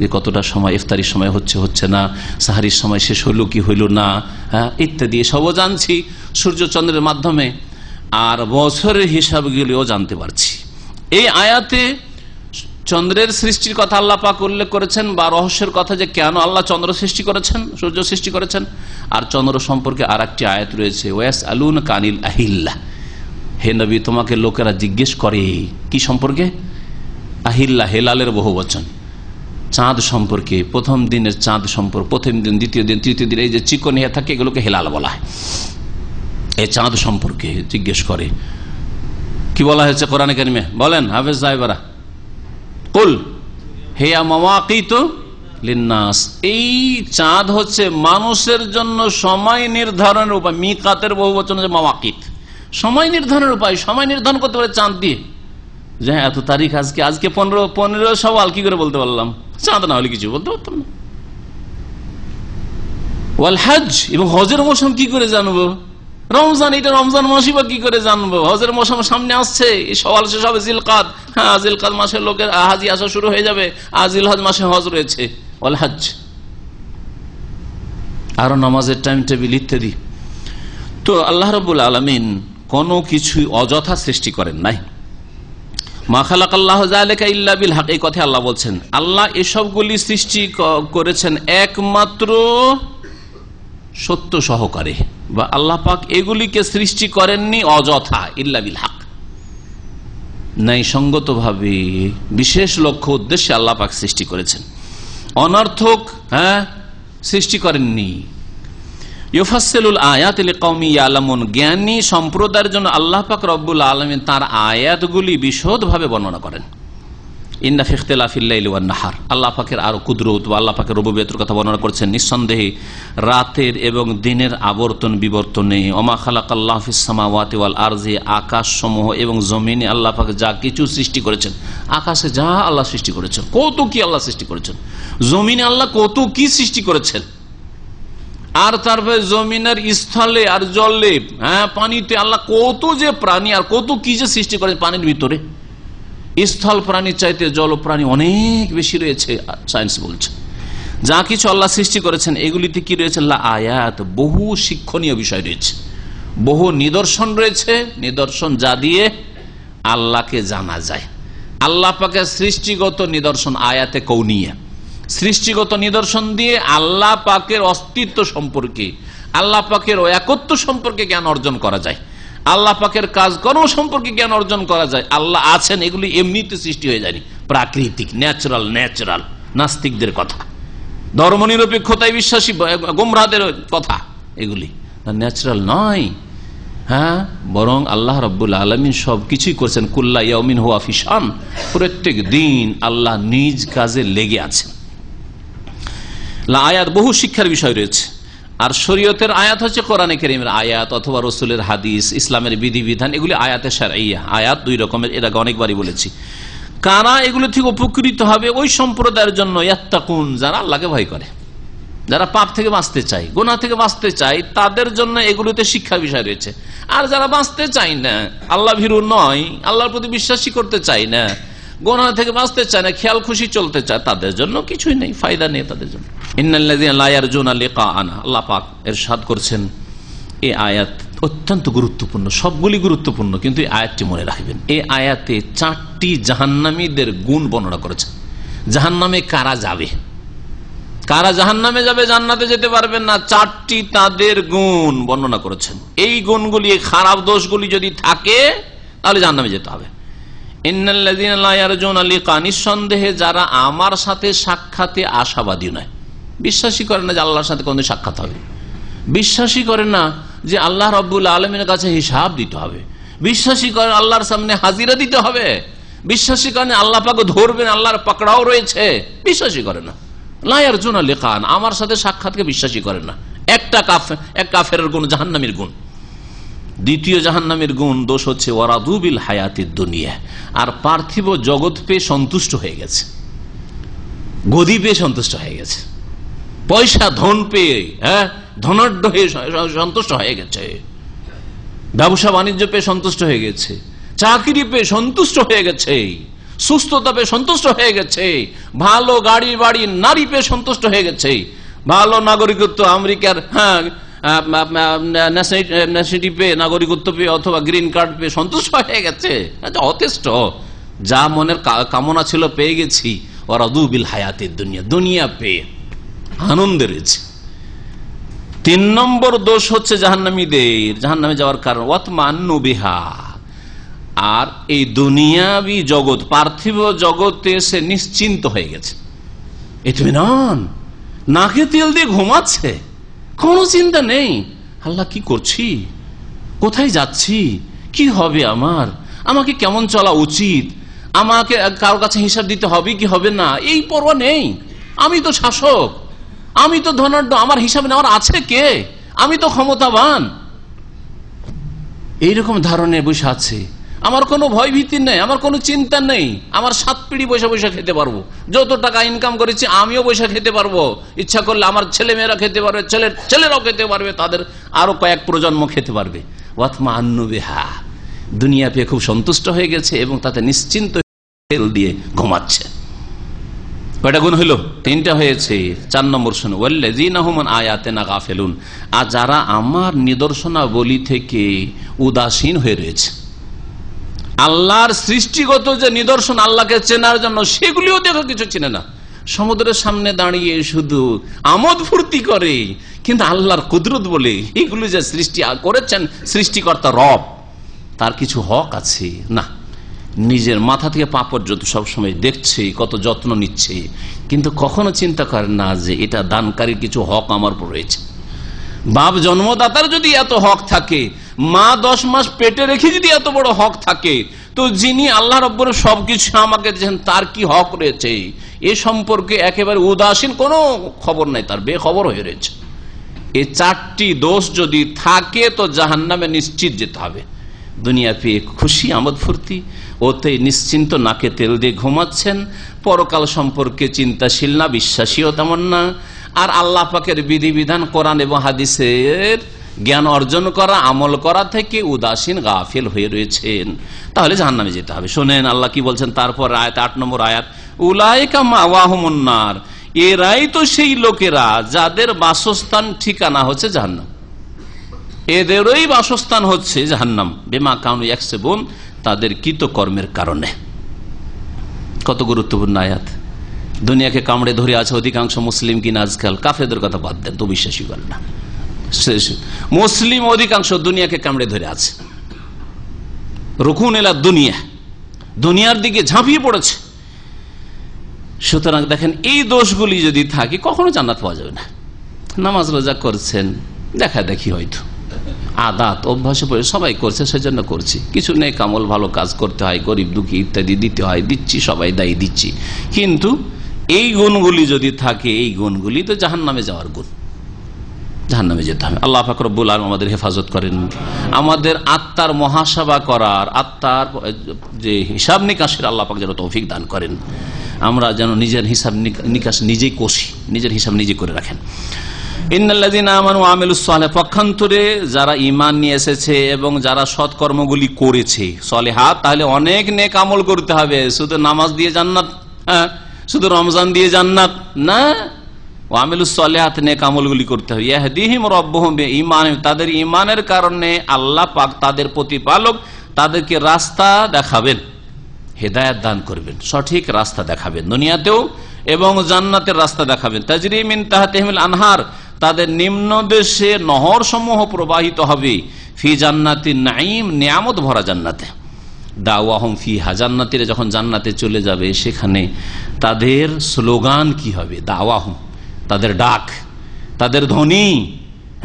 যে কতটা সময় ইফতারির সময় হচ্ছে না, সাহারির সময় শেষ হইল কি হইল না, ইত্যাদি সবও জানছি সূর্য চন্দ্রের মাধ্যমে। আর বছরের হিসাবগুলিও জানতে পারছি। এই আয়াতে চন্দ্রের সৃষ্টির কথা আল্লাহ পাক উল্লেখ করেছেন, বা রহস্যের কথা যে কেন আল্লাহ চন্দ্র সৃষ্টি করেছেন, সূর্য সৃষ্টি করেছেন। আর চন্দ্র সম্পর্কে আর একটি আয়াত রয়েছে, ওয়াসআলুনাকা আনিল আহিল্লাহ, হে নবী তোমাকে লোকেরা জিজ্ঞেস করে কি সম্পর্কে? আহিল্লাহ, হেলালের বহুবচন, চাঁদ সম্পর্কে। প্রথম দিনের চাঁদ সম্পর্কে, প্রথম দিন, দ্বিতীয় দিন, তৃতীয় দিন, এই যে চিকন হয়ে থাকে এগুলোকে হেলাল বলা হয়। এই চাঁদ সম্পর্কে জিজ্ঞেস করে। কি বলা হয়েছে কোরআনে কারিমে? বলেন হাফেজ সাহেবরা। কুল হিয়া মাওয়াকিতু লিন্নাস, এই চাঁদ হচ্ছে মানুষের জন্য সময় নির্ধারণের উপায়। মিকাতের বহুবচন হচ্ছে মাওয়াকিত, সময় নির্ধারণের উপায়। সময় নির্ধারণ করতে পারে চাঁদ দিয়ে, যে এত তারিখ, আজকে 15 সওয়াল, কি করে বলতে পারলাম? চাঁদ না হলে কিছু বলতে পারতাম না। ওয়াল হজ, এবং হজের মৌসুম কি করে জানবো? রমজান, এটা রমজান মাসই বা কি করে জানবো? হজের মৌসুম সামনে আসছে, এই সওয়াল শেষ হবে জিলকাদ, জিলকাদ মাসে লোকের হাজি আসা শুরু হয়ে যাবে, জিলহজ মাসে হজ রয়েছে। ওয়াল হজ, আরো নামাজের টাইম টেবিল ইত্যাদি। তো আল্লাহ রাব্বুল আলামিন কোনো কিছুই অযথা সৃষ্টি করেন নাই। মা খালাকাল্লাহু যালিকা ইল্লা বিল হক, এই কথা আল্লাহ বলছেন। আল্লাহ এসবগুলি সৃষ্টি করেছেন একমাত্র সত্য সহকারে, বা আল্লাহ পাক এগুলিকে সৃষ্টি করেননি অযথা, ইল্লা বিল হক, ন্যায়সঙ্গত ভাবে বিশেষ লক্ষ্য উদ্দেশ্যে আল্লাহ পাক সৃষ্টি করেছেন, অনর্থক সৃষ্টি করেননি। ইউফাসসিলুল আয়াতি লিকাওমি ইয়ালামুন, জ্ঞানী সম্প্রদায়ের জন্য আল্লাহ পাক রব্বুল আলামিন তার আয়াতগুলি বিশদভাবে বর্ণনা করেন। ইন্না ফি ইখতিলাফিল লাইলি ওয়ান নাহার, আল্লাহ পাকের আরো কুদরত বা আল্লাহ পাকের রুবুবিয়তের কথা বর্ণনা করেছেন। নিঃসন্দেহে রাতের এবং দিনের আবর্তন বিবর্তনে ওমা খালাকাল্লাহু ফিস সামাওয়াতি ওয়াল আরজি, আকাশসমূহ এবং জমিনে আল্লাহ পাক যা কিছু সৃষ্টি করেছেন, আকাশে যা আল্লাহ সৃষ্টি করেছেন, কত কি আল্লাহ সৃষ্টি করেছেন, জমিনে আল্লাহ কত কি সৃষ্টি করেছেন, আর তারপরে জমিনের স্থলে আর জলে, পানিতে আল্লাহ কত যে প্রাণী আর কত কি যে সৃষ্টি করেছেন। পানির ভিতরে স্থল প্রাণীর চাইতে জল প্রাণী অনেক বেশি রয়েছে, সায়েন্স বলছে। যা কিছু আল্লাহ সৃষ্টি করেছেন এগুলিতে কি রয়েছে, লা আয়াত, বহু শিক্ষণীয় বিষয় রয়েছে, বহু নিদর্শন রয়েছে, নিদর্শন যা দিয়ে আল্লাহকে জানা যায়। আল্লাহ পাকের সৃষ্টিগত নিদর্শন, আয়াতে কৌনিয়া, সৃষ্টিগত নিদর্শন দিয়ে আল্লাহ পাকের অস্তিত্ব সম্পর্কে, আল্লাহ পাকের একত্ব সম্পর্কে জ্ঞান অর্জন করা যায়, আল্লাহ পাকের কাজকর্ম সম্পর্কে জ্ঞান অর্জন করা যায়। আল্লাহ আছেন এগুলি এমনিতে সৃষ্টি হয়ে যায়নি, প্রাকৃতিক, ন্যাচারাল। নাস্তিকদের কথা, ধর্মনিরপেক্ষতায় বিশ্বাসী গোমরাহদের কথা, এগুলি ন্যাচারাল নয়। বরং আল্লাহ রাব্বুল আলামিন সবকিছুই করছেন। কুল্লা ইয়াউমিন হুয়া ফি শান, প্রত্যেক দিন আল্লাহ নিজ কাজে লেগে আছেন। আয়াত, বহু শিক্ষার বিষয় রয়েছে। আর শরীয়তের আয়াত হচ্ছে কোরআনে কারীমের আয়াত অথবা রাসূলের হাদিস, ইসলামের বিধিবিধান, এগুলি আয়াতে শারঈয়া। আয়াত দুই রকমের, এর আগে অনেকবারই বলেছি। কারা এগুলো থেকে উপকৃত হবে? ওই সম্প্রদায়ের জন্য, ইয়াত্তাকুন, যারা আল্লাহকে ভয় করে, যারা পাপ থেকে বাঁচতে চায়, গুনাহ থেকে বাঁচতে চায়, তাদের জন্য এগুলোতে শিক্ষার বিষয় রয়েছে। আর যারা বাঁচতে চায় না, আল্লাহ ভীরু নয়, আল্লাহর প্রতি বিশ্বাসী করতে চায় না, গুনাহ থেকে বাঁচতে চায় না, খেয়াল খুশি চলতে চায়, তাদের জন্য কিছুই নেই, ফায়দা নেই তাদের জন্য। ইন্নাল্লাযীনা লা ইয়ারজুনা লিকাআনা, আল্লাহ পাক ইরশাদ করছেন। এই আয়াত অত্যন্ত গুরুত্বপূর্ণ, সবগুলি গুরুত্বপূর্ণ, কিন্তু এই আয়াতটি মনে রাখবেন। এই আয়াতে 4টি জাহান্নামীদের গুণ বর্ণনা করেছেন। জাহান্নামে কারা যাবে, কারা জাহান্নামে যাবে, জান্নাতে যেতে পারবেন না, 4টি তাদের গুণ বর্ণনা করেছেন। এই গুণগুলি, খারাপ দোষগুলি যদি থাকে তাহলে জাহান্নামে যেতে হবে। ইন্নাল্লাযীনা লা ইয়ারজুনা লিকা, নিঃসন্দেহে যারা আমার সাথে সাক্ষাতে আশাবাদী নয়, বিশ্বাসী করে না যে আল্লাহর সাথে কোনদিন সাক্ষাৎ হবে, বিশ্বাসী করে না যে আল্লাহ রাব্বুল আলামিনের কাছে হিসাব দিতে হবে, বিশ্বাসী করে আল্লাহর সামনে হাজিরা দিতে হবে, বিশ্বাসী করে আল্লাহ পাক ধরবেন, আল্লাহর পাকড়াও রয়েছে, বিশ্বাসী করে না। লা ইয়ারজুনা লিকান, আমার সাথে সাক্ষাৎকে বিশ্বাসী করে না। এক কাফেরের গুণ, জাহান্নামীর গুণ। দ্বিতীয় জাহান্নামীর গুণ, দোষ হচ্ছে ওয়ারাদু বিল হায়াতিদ দুনিয়া, আর পার্থিব জগৎ পেয়ে সন্তুষ্ট হয়ে গেছে, গদি পেয়ে সন্তুষ্ট হয়ে গেছে, পয়সা ধন পেয়ে, ধনাঢ্য হয়ে সন্তুষ্ট হয়ে গেছে, ব্যবসা বাণিজ্য পেয়ে সন্তুষ্ট হয়ে গেছে, চাকরি পেয়ে সন্তুষ্ট হয়ে গেছে, সুস্থতা পেয়ে সন্তুষ্ট হয়ে গেছে, ভালো গাড়ি বাড়ি নারী পেয়ে সন্তুষ্ট হয়ে গেছে, ভালো নাগরিকত্ব, আমেরিকার ন্যাশনালিটি পেয়ে, নাগরিকত্ব পেয়ে অথবা গ্রিন কার্ড পেয়ে সন্তুষ্ট হয়ে গেছে, যথেষ্ট, যা মনের কামনা ছিল পেয়ে গেছি। ওয়ারাদু বিল হায়াতিদ দুনিয়া, দুনিয়া পেয়ে আনন্দে রয়েছে। 3 নম্বর দোষ হচ্ছে জাহান্নামীদের, জাহান্নামে যাওয়ার কারণ ওয়াতমান্নু বিহা, আর এই দুনিয়াবি জগৎ, পার্থিব জগতে সে নিশ্চিন্ত হয়ে গেছে, ইতমিনান, নাকে তেল দিয়ে ঘুমাচ্ছে, কোনো চিন্তা নেই, আল্লাহ কি করছি, কোথায় যাচ্ছি, কি হবে আমার, আমাকে কেমন চলা উচিত, আমাকে কারোর কাছে হিসাব দিতে হবে কি হবে না, এই পরোয়া নেই। আমি তো শাসক, আমি তো ধনাঢ্য, আমার হিসাব নেওয়ার আছে কে, আমি তো ক্ষমতাবান, এইরকম ধারণায় বসে আছে। আমার কোনো ভয় ভীতি নেই, আমার কোনো চিন্তা নেই, আমার 7 পিঁড়ি বসে বসে খেতে পারবো, যত টাকা ইনকাম করেছি আমিও বসে খেতে পারবো, ইচ্ছা করলে আমার ছেলে মেয়েরা খেতে পারবে, ছেলেরাও খেতে পারবে, তাদের আরো কয়েক প্রজন্ম খেতে পারবে। ওয়াতমান্নু বিহা, দুনিয়া পেয়ে খুব সন্তুষ্ট হয়ে গেছে এবং তাতে নিশ্চিন্ত দিয়ে ঘুমাচ্ছে। কয়টা গুণ হইল? 3টা হয়েছে। 4 নম্বর শুনো, ওয়াল্লাযীনা হুম আন আয়াতিনা গাফিলুন, আর যারা আমার নিদর্শনাবলী থেকে উদাসীন হয়ে রয়েছে, আল্লাহর সৃষ্টিগত যে নিদর্শন, আল্লাহকে চেনার জন্য, সেগুলিও দেখো কিছু চিনে না, সমুদ্রের সামনে দাঁড়িয়ে শুধু আমোদ ফুর্তি করে, কিন্তু আল্লাহর কুদরত বলে এগুলো যে সৃষ্টি করেছেন সৃষ্টিকর্তা রব, তার কিছু হক আছে না, নিজের মাথা থেকে পা পর্যন্ত সবসময় দেখছে, কত যত্ন নিচ্ছে, কিন্তু কখনো চিন্তা করে না যে এটা দানকারীর কিছু হক আমার উপর রয়েছে। বাপ জন্মদাতার যদি এত হক থাকে, মা 10 মাস পেটে রেখে যদি এত বড় হক থাকে, তো যিনি আল্লাহ রাব্বুল সবকিছু আমাকে দিয়েছেন তার কি হক রয়েছে এ সম্পর্কে একেবারে উদাসীন, কোনো খবর নাই, তার বেখবর হয়ে রয়েছে। এই চারটি দোষ যদি থাকে তো জাহান্নামে নিশ্চিত যেতে হবে। দুনিয়া পেয়ে খুশি, আমোদ ফুর্তি, ওতে নিশ্চিন্ত নাকে তেল দিয়ে ঘুমাচ্ছেন, পরকাল সম্পর্কে চিন্তাশীল না, বিশ্বাসীও তেমন না, আর আল্লাহ পাকের বিধিবিধান কোরআন এবং হাদিসের জ্ঞান অর্জন করা, আমল করা থেকে উদাসীন, গাফিল হয়ে রয়েছেন, তাহলে জাহান্নামে যেতে হবে। শোনেন আল্লাহ কি বলছেন তারপর আয়াত 8 নম্বর আয়াত, উলাইকা মাওয়াহুমুন নার, এরাই তো সেই লোকেরা যাদের বাসস্থান ঠিকানা হচ্ছে জাহান্নাম, এদেরই বাসস্থান হচ্ছে জাহান্নাম, বিমা কানু ইয়াকসিবুন, তাদের কৃতকর্মের কারণে। কত গুরুত্বপূর্ণ আয়াত। দুনিয়াকে কামড়ে ধরে আছে অধিকাংশ মুসলিম কিনা আজকাল, কাফেরদের কথা বাদ দেন তো, বিশ্বাসী করেন না, মুসলিম অধিকাংশ দুনিয়াকে কামড়ে ধরে আছে, রুকুন এলা দুনিয়া, দুনিয়ার দিকে ঝাঁপিয়ে পড়েছে। সুতরাং দেখেন এই দোষগুলি যদি থাকে কখনো জান্নাত পাওয়া যাবে না। নামাজ রোজা করছেন, দেখা দেখি হয়তো আদাত অভ্যাসে পড়ে সবাই করছে, সেজন্য করছি, কিছু নেই, কামল ভালো কাজ করতে হয়, গরিব দুঃখী ইত্যাদি দিতে হয়, দিচ্ছি, সবাই দায়ী দিচ্ছি, কিন্তু এই গুণগুলি যদি থাকে, এই গুণগুলি তো জাহান্নামে যাওয়ার গুণ, জাহান্নামে যেতে হবে। আল্লাহ পাক রব্বুল আলামিন আমাদের হেফাজত করেন, আমাদের আত্মার মহাসভা করার, আত্মার যে হিসাব নিকাশের আল্লাহ পাক যেন তৌফিক দান করেন, আমরা যেন নিজের হিসাব নিকাশ নিজেই কষি, নিজের হিসাব নিজে করে রাখেন। ইন্নাল্লাযীনা আমানু ওয়া আমিলুস সালিহাত, পক্ষান্তরে যারা ঈমান নিয়ে এসেছে এবং যারা সৎকর্মগুলি করেছে, সলিহাত, তাহলে অনেক নেক আমল করতে হবে, শুধু নামাজ দিয়ে জান্নাত, শুধু রমজান দিয়ে জান্নাত না, ওয়া আমিলুস সালিহাত, নেক আমলগুলি করতে হবে। ইয়াহদিহিম রাব্বুহুম বিঈমানিহিম, তাদের ঈমানের কারণে আল্লাহ পাক তাদের প্রতিপালক তাদেরকে রাস্তা দেখাবেন, হেদায়েত দান করবেন, সঠিক রাস্তা দেখাবেন দুনিয়াতেও এবং জান্নাতের রাস্তা দেখাবেন। তাজরি মিন তাহতিহিল আনহার, তাদের নিম্ন দেশে নহর সমূহ প্রবাহিত হবে, ফি জান্নাতিন নাঈম, নিয়ামত ভরা জান্নাতে। দাওয়াহুম ফিহা, জান্নাতীরা যখন জান্নাতে চলে যাবে সেখানে তাদের স্লোগান কি হবে, দাওয়াহুম, তাদের ডাক, তাদের ধ্বনি।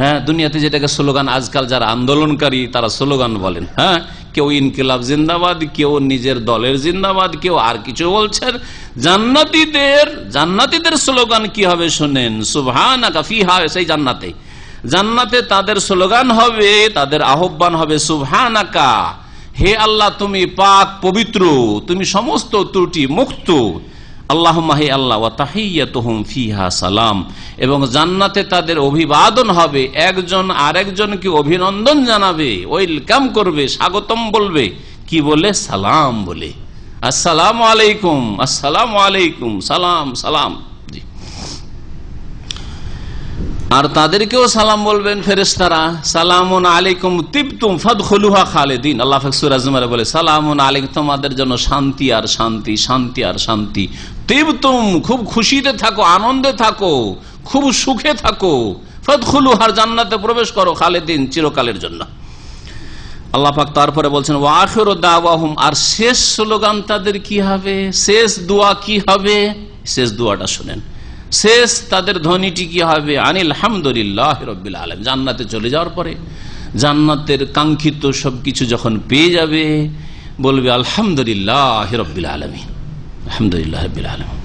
হ্যাঁ, দুনিয়াতে যেটাকে স্লোগান, আজকাল যারা আন্দোলনকারী তারা স্লোগান বলেন, হ্যাঁ, কেউ ইনকিলাব জিন্দাবাদ, কেউ নিজের দলের জিন্দাবাদ, কেউ আর কিছু বলছেন। জান্নাতীদের স্লোগান কি হবে শুনেন, সুবহানাকা ফিহা, সেই জান্নাতে, জান্নাতে তাদের স্লোগান হবে, তাদের আহ্বান হবে, সুবহানাকা, হে আল্লাহ তুমি পাক পবিত্র, তুমি সমস্ত ত্রুটি মুক্ত, আল্লাহুম্মা, হে আল্লাহ, ওয়া তাহিয়াতুহুম ফিহা সালাম, এবং জান্নাতে তাদের অভিবাদন হবে, একজন আরেকজনকে অভিনন্দন জানাবে, ওয়েলকাম করবে, স্বাগতম বলবে, কি বলে, সালাম বলে, আসসালামু আলাইকুম, আসসালামু আলাইকুম, সালাম সালাম। জি, আর তাদেরকেও সালাম বলবেন ফেরেশতারা, সালামুন আলাইকুম তিবতুম ফাদখুলুহা খালিদিন। আল্লাহ পাক সূরা জুমারে বলে, সালামুন আলাইকুম, তোমাদের জন্য শান্তি আর শান্তি, শান্তি আর শান্তি, তিবতুম, খুব খুশিতে থাকো, আনন্দে থাকো, খুব সুখে থাকো, ফাদখুলুহার, জান্নাতে প্রবেশ করো, খালিদিন, চিরকালের জন্য। আল্লাহ পাক তারপরে বলছেন, ওয়া আখিরু দাওয়াহুম, আর শেষ স্লোগান তাদের কি হবে, শেষ দোয়া কি হবে, শেষ দোয়াটা শুনেন, শেষ তাদের ধ্বনিটি কি হবে, আনিল হামদুলিল্লাহি রাব্বিল আলামিন। জান্নাতে চলে যাওয়ার পরে জান্নাতের কাঙ্ক্ষিত সবকিছু যখন পেয়ে যাবে, বলবে আলহামদুলিল্লাহি রাব্বিল আলামিন, আলহামদুলিল্লাহি রাব্বিল আলামিন।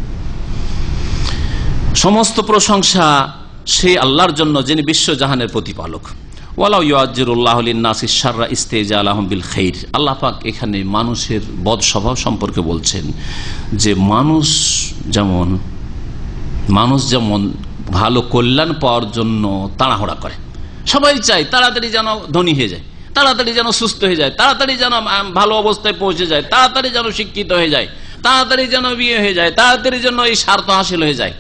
সমস্ত প্রশংসা সেই আল্লাহর জন্য যিনি বিশ্বজাহানের প্রতিপালক। ওয়ালাউ ইউআজ্জিরুল্লাহু লিন-নাসি শাররা ইস্তিজালাহুম বিল খাইর, আল্লাহ পাক এখানে মানুষের বদ স্বভাব সম্পর্কে বলছেন যে মানুষ যেমন ভালো কল্যাণ পাওয়ার জন্য তাড়াহুড়া করে, সবাই চায় তাড়াতাড়ি যেন ধনী হয়ে যায়, তাড়াতাড়ি যেন সুস্থ হয়ে যায়, তাড়াতাড়ি যেন ভালো অবস্থায় পৌঁছে যায়, তাড়াতাড়ি যেন শিক্ষিত হয়ে যায়, তাড়াতাড়ি যেন বিয়ে হয়ে যায়, তাড়াতাড়ি যেন এই স্বার্থ হাসিল হয়ে যায়,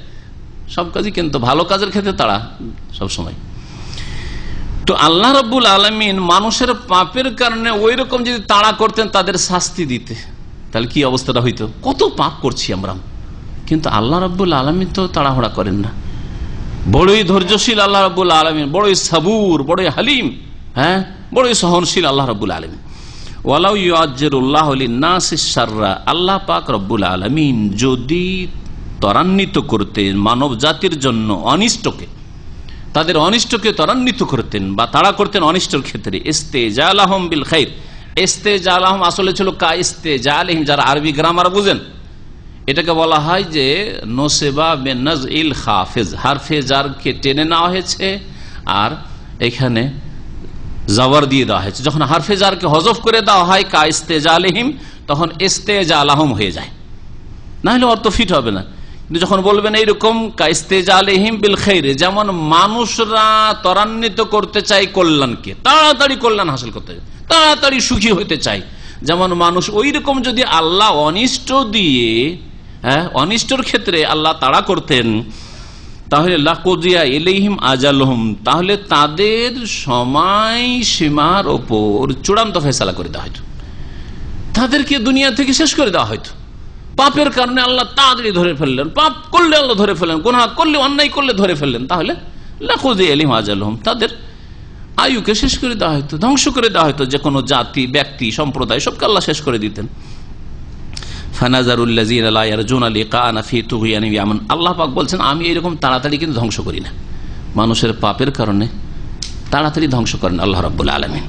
সব কাজই কিন্তু ভালো কাজের ক্ষেত্রে তাড়া সবসময়। তো আল্লাহ রাব্বুল আলামিন মানুষের পাপের কারণে ওই রকম যদি তাড়া করতেন তাদের শাস্তি দিতে, তাহলে কি অবস্থাটা হইতো, কত পাপ করছি আমরা, কিন্তু আল্লাহ রাব্বুল আলামিন তো তাড়াহুড়া করেন না, বড়ই ধৈর্যশীল আল্লাহ রাব্বুল আলামিন, বড়ই সাবুর, বড়ই হালিম, হ্যাঁ, বড়ই সহনশীল আল্লাহ রাব্বুল আলামিন। ওয়ালাউ ইউআজ্জিরুল্লাহু লিন-নাসি শাররা, আল্লাহ পাক রব্বুল আলামিন যদি ত্বরান্বিত করতেন মানব জাতির জন্য অনিষ্টকে, তাদের অনিষ্টকে ত্বরান্বিত করতেন বা তাড়া করতেন অনিষ্টের ক্ষেত্রে, ইস্তিজালাহুম বিল খাইর, ইস্তেজালাহুম আসলে ছিল কা ইস্তেজালিহিম, যারা আরবি গ্রামার বুঝেন এটাকে বলা হয় যে নসেবা বেনাজইল খাফিজ, হারফে জারকে টেনে নেওয়া হয়েছে আর এখানে জাবার দিয়ে দেওয়া হয়েছে। যখন হারফে জারকে হজফ করে দেওয়া হয় কা ইস্তেজালিহিম, তখন ইস্তেজালাহুম হয়ে যায়, না হলে অর্থ ফিট হবে না। কিন্তু যখন বলবেন এইরকম কা ইস্তেজালিহিম বিল খাইরে, যেমন মানুষরা ত্বরান্বিত করতে চায় কল্যাণকে, তাড়াতাড়ি কল্যাণ হাসিল করতে চায়, তাড়াতাড়ি সুখী হতে চায়, যেমন মানুষ ওই রকম যদি আল্লাহ অনিষ্ট দিয়ে, অনিষ্টর ক্ষেত্রে আল্লাহ তাড়া করতেন, তাহলে লাকুদিয়া ইলাইহিম আজালহুম, তাহলে তাদের সময় সীমার ওপর চূড়ান্ত ফয়সালা করে দেওয়া হয়তো, তাদেরকে দুনিয়া থেকে শেষ করে দেওয়া হয়তো। পাপের কারণে আল্লাহ তাড়াতাড়ি ধরে ফেললেন, পাপ করলে আল্লাহ ধরে ফেললেন, গুনাহ করলে, অন্যায় করলে ধরে ফেললেন, তাহলে লাকুদিয়া ইলাইহিম আজালহুম, তাদের আয়ুকে শেষ করে দেওয়া হয়তো, ধ্বংস করে দেওয়া হয়তো। যে কোনো জাতি, ব্যক্তি, সম্প্রদায় সবকে আল্লাহ শেষ করে দিতেন। আল্লাহ পাক বলছেন আমি এরকম তাড়াতাড়ি কিন্তু ধ্বংস করি না, মানুষের পাপের কারণে তাড়াতাড়ি ধ্বংস করেন আল্লাহ রাব্বুল আলামিন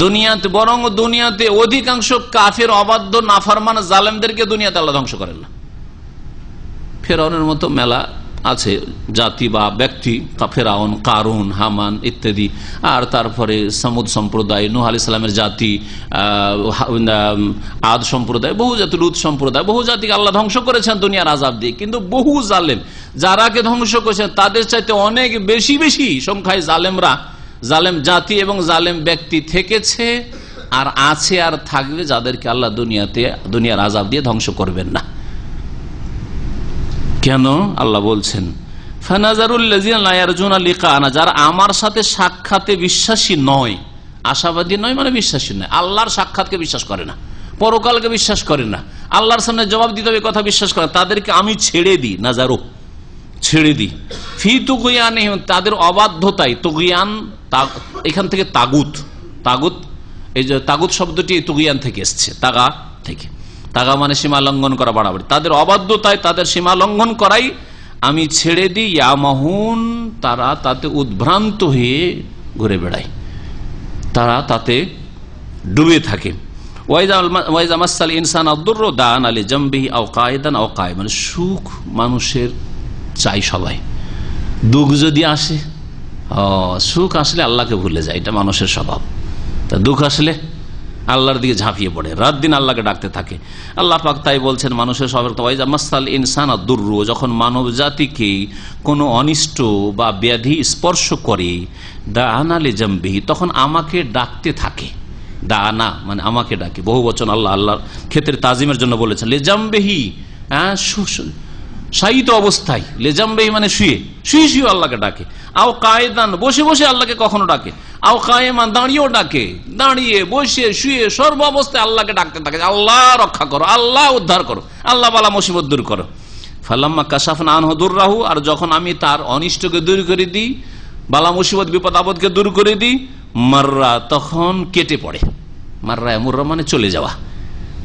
দুনিয়াতে, বরং দুনিয়াতে অধিকাংশ কাফের, অবাধ্য, নাফরমান, জালেমদেরকে দুনিয়াতে আল্লাহ ধ্বংস করেন না। ফেরাউনের মতো মেলা আছে জাতি বা ব্যক্তি, ফেরাউন, কারুন, হামান ইত্যাদি, আর তারপরে সামুদ সম্প্রদায়, নূহ আলাইহিস সালামের জাতি, আদ সম্প্রদায়, বহু জাতি, লুত সম্প্রদায়, বহু জাতিকে আল্লাহ ধ্বংস করেছেন দুনিয়ার আযাব দিয়ে। কিন্তু বহু জালেম যারাকে ধ্বংস করেছেন তাদের চাইতে অনেক বেশি বেশি সংখ্যায় জালেমরা, জালেম জাতি এবং জালেম ব্যক্তি থেকেছে আর আছে আর থাকবে, যাদেরকে আল্লাহ দুনিয়ার আযাব দিয়ে ধ্বংস করবেন না। কেন? আল্লাহ বলছেন ফানাজারুল্লাযিনা লা ইয়ারজুনা লিকানা, যারা আমার সাথে সাক্ষাতে বিশ্বাসী নয়, আশাবাদী নয় মানে বিশ্বাসী নয়, আল্লাহর সাক্ষাৎকে বিশ্বাস করে না, পরকালকে বিশ্বাস করে না, আল্লাহর সামনে জবাব দিতে হবে কথা বিশ্বাস করে, তাদেরকে আমি ছেড়ে দিই, নাজারু ছেড়ে দিই, ফি তুগয়ানিহিম, তাদের অবাধ্যতায়। তুগয়ান এখান থেকে তাগুত, তাগুত, এই যে তাগুত শব্দটি তুগয়ান থেকে এসছে, তাগা থেকে। তাগা মানে সীমা লঙ্ঘন করা, বাড়াবাড়ি, তাদের অবাধ্যতায়, তাদের সীমা লঙ্ঘন করাই আমি ছেড়ে দিই। ইয়ামাহুন, তারা তাতে উদ্ভ্রান্ত হয়ে ঘুরে বেড়ায়, তারা তাতে ডুবে থাকে। ওয়াইজা মাসাল ইনসান আদ-দুররু দাআনা লিজামবিহি আও কায়দান আও কায়মান, সুখ মানুষের চাই সবাই, দুঃখ যদি আসে, সুখ আসলে আল্লাহকে ভুলে যায়, এটা মানুষের স্বভাব। তা দুঃখ আসলে আল্লাহর দিকে ঝাঁপিয়ে পড়ে, রাত দিন আল্লাহকে ডাকতে থাকে। আল্লাহ পাক তাই বলছেন মানুষের স্বভাব, ওয়াইজা মাসাল ইনসান আদ-দুররু, যখন মানব জাতিকে কোনো অনিষ্ট বা ব্যাধি স্পর্শ করে, দাআনা লিজামবিহি, তখন আমাকে ডাকতে থাকে। দাআনা মানে আমাকে ডাকে, বহু বচন আল্লাহ আল্লাহর ক্ষেত্রে তাজিমের জন্য বলেছেন। লিজামবিহি, শায়িত অবস্থায়, লেজামবেহি মানে শুয়ে শুয়ে শুয়ে আল্লাহকে ডাকে। আও কায়দান, বসে বসে আল্লাহকে কখনো ডাকে। আও কায়েমান, দাঁড়িয়েও ডাকে, দাঁড়িয়ে, বসে, শুয়ে, সর্ব অবস্থায় আল্লাহকে ডাকতে থাকে, আল্লাহ রক্ষা করো, আল্লাহ উদ্ধার করো, আল্লাহ বালা মুসিবত দূর করো। ফালাম্মা কাশাফনা আনহু দুররাহু, আর যখন আমি তার অনিষ্টকে দূর করে দিই, বালা মুসিবত বিপদ আপদকে দূর করে দিই, মাররা, তখন কেটে পড়ে। মাররা মুররা মানে চলে যাওয়া,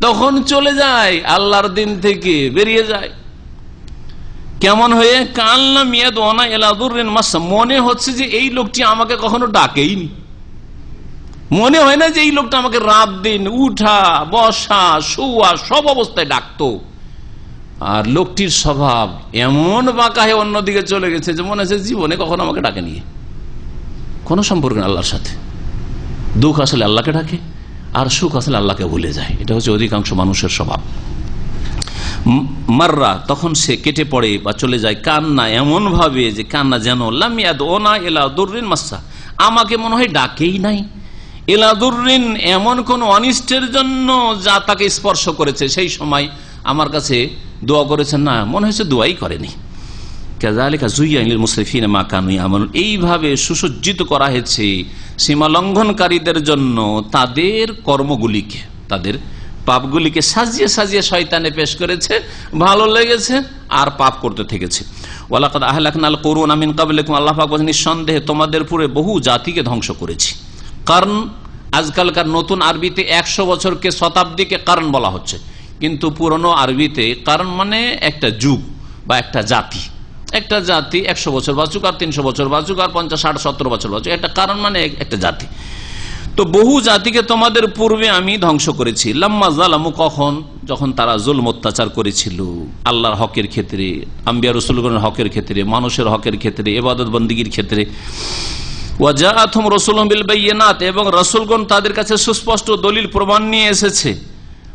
তখন চলে যায়, আল্লাহর দিন থেকে বেরিয়ে যায়। কেমন হয়ে? কাল্লা মিয়াদ ওনা এলাদুরিন মাসা, মনে হচ্ছে যে এই লোকটি আমাকে কখনো ডাকেইনি, মনে হয় না যে এই লোকটা আমাকে রাত দিন উঠা, বসা, শোয়া সব অবস্থায় ডাকতো। আর লোকটির স্বভাব এমন বাঁকা হয়ে অন্যদিকে চলে গেছে যে মনে হচ্ছে জীবনে কখনো আমাকে ডাকেনি, কোনো সম্পর্ক নেই আল্লাহর সাথে। দুঃখ আসলে আল্লাহকে ডাকে আর সুখ আসলে আল্লাহকে ভুলে যায়, এটা হচ্ছে অধিকাংশ মানুষের স্বভাব। মাররা, তখন সে কেটে পড়ে বা চলে যায়। কান্না, এমন ভাবে যে কান্না যেন লামিয়াদ ওনা এলা দুররিন মাসা, আমাকে মনে হয় ডাকেই নাই, এলা দুররিন, এমন কোন অনিষ্টের জন্য যা তাকে স্পর্শ করেছে, সেই সময় আমার কাছে দোয়া করেছেন না, মনে হয়েছে দোয়াই করেনি। কাযালিকা যুয়্যিনা লিল মুসরিফিনা মা কানু ইয়ামালুন, এইভাবে সুসজ্জিত করা হয়েছে সীমা লঙ্ঘনকারীদের জন্য তাদের কর্মগুলিকে, তাদের পাপগুলিকে সাজিয়ে সাজিয়ে শয়তানে পেশ করেছে, ভালো লেগেছে আর পাপ করতে থেকেছে। ওয়ালাকাদ আহলাকনাল কুরুনা মিন ক্বাবলিকুম, আল্লাহ পাক বলেন নিঃসন্দেহে তোমাদের পূর্বে বহু জাতিকে ধ্বংস করেছি। কারণ আজকালকার নতুন আরবিতে 100 বছরকে শতাব্দীকে কারণ বলা হচ্ছে, কিন্তু পুরনো আরবিতে কারণ মানে একটা যুগ বা একটা জাতি। একটা জাতি 100 বছর বাঁচুক আর 300 বছর বাঁচুক আর 50, 60, 70 বছর বাঁচুক, একটা কারণ মানে একটা জাতি। তো বহু জাতিকে তোমাদের পূর্বে আমি ধ্বংস করেছি। লাম্মা যালামু, কখন? যখন তারা জুলম অত্যাচার করেছিল আল্লাহর হকের ক্ষেত্রে, আম্বিয়া রাসূলগণের হকের ক্ষেত্রে, মানুষের হকের ক্ষেত্রে, ইবাদত বন্দেগীর ক্ষেত্রে। ওয়া জাআতহুম রাসূলুম বিল বায়িনাত, এবং রাসূলগণ তাদের কাছে সুস্পষ্ট দলিল প্রমাণ নিয়ে এসেছে।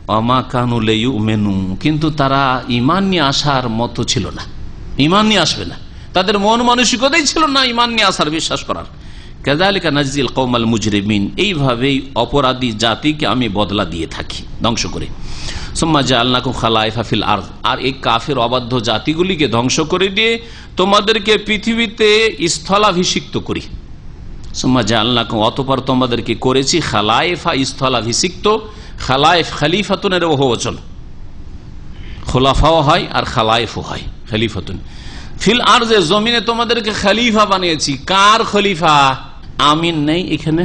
ওয়া কানু লিউমিনু, কিন্তু তারা ঈমান নিয়ে আসার মতো ছিল না, ঈমান নিয়ে আসবে না, তাদের মন মানসিকতাই ছিল না ঈমান নিয়ে আসার, বিশ্বাস করার। কাযালিকা নাজজিল কওমাল মুজরিমিন, এইভাবেই অপরাধী জাতিকে আমি বদলা দিয়ে থাকি ধ্বংস করে। সুম্মা জাআলনাকুম খালাইফা ফিল আরদ, আর এই কাফের অবাধ্য জাতিগুলিকে ধ্বংস করে দিয়ে তোমাদেরকে পৃথিবীতে স্থলাভিষিক্ত করি। সুম্মা জাআলনাকুম, অতঃপর তোমাদেরকে করেছি খালাইফা, স্থলাভিষিক্ত। খালাইফ খলিফাতুনের বহুবচন, খোলাফাও হয় আর খালাইফও হয়, খলিফাতুন। ফিল আরজে, জমিনে তোমাদেরকে খলিফা বানিয়েছি। কার খলিফা? আমিন নেই এখানে,